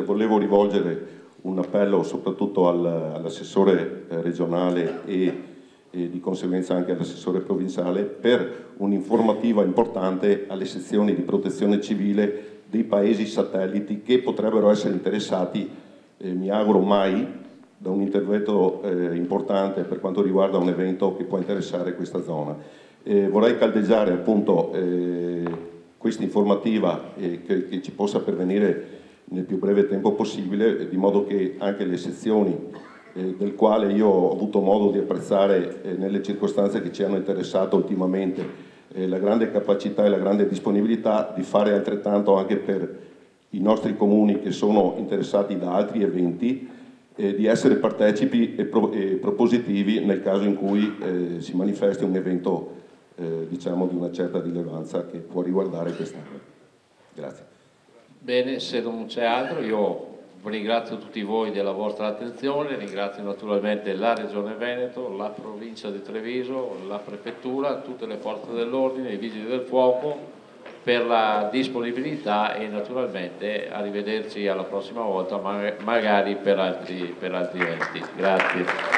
volevo rivolgere un appello soprattutto all'assessore regionale e di conseguenza anche all'assessore provinciale per un'informativa importante alle sezioni di protezione civile dei paesi satelliti che potrebbero essere interessati, mi auguro mai, da un intervento importante per quanto riguarda un evento che può interessare questa zona. Vorrei caldeggiare appunto questa informativa che ci possa pervenire nel più breve tempo possibile, di modo che anche le sezioni del quale io ho avuto modo di apprezzare nelle circostanze che ci hanno interessato ultimamente la grande capacità e la grande disponibilità di fare altrettanto anche per i nostri comuni che sono interessati da altri eventi, di essere partecipi e propositivi nel caso in cui si manifesti un evento diciamo di una certa rilevanza che può riguardare quest'anno. Grazie. Bene, se non c'è altro io ringrazio tutti voi della vostra attenzione, ringrazio naturalmente la Regione Veneto, la provincia di Treviso, la prefettura, tutte le forze dell'ordine, i vigili del fuoco per la disponibilità e naturalmente arrivederci alla prossima volta, magari per altri eventi. Grazie.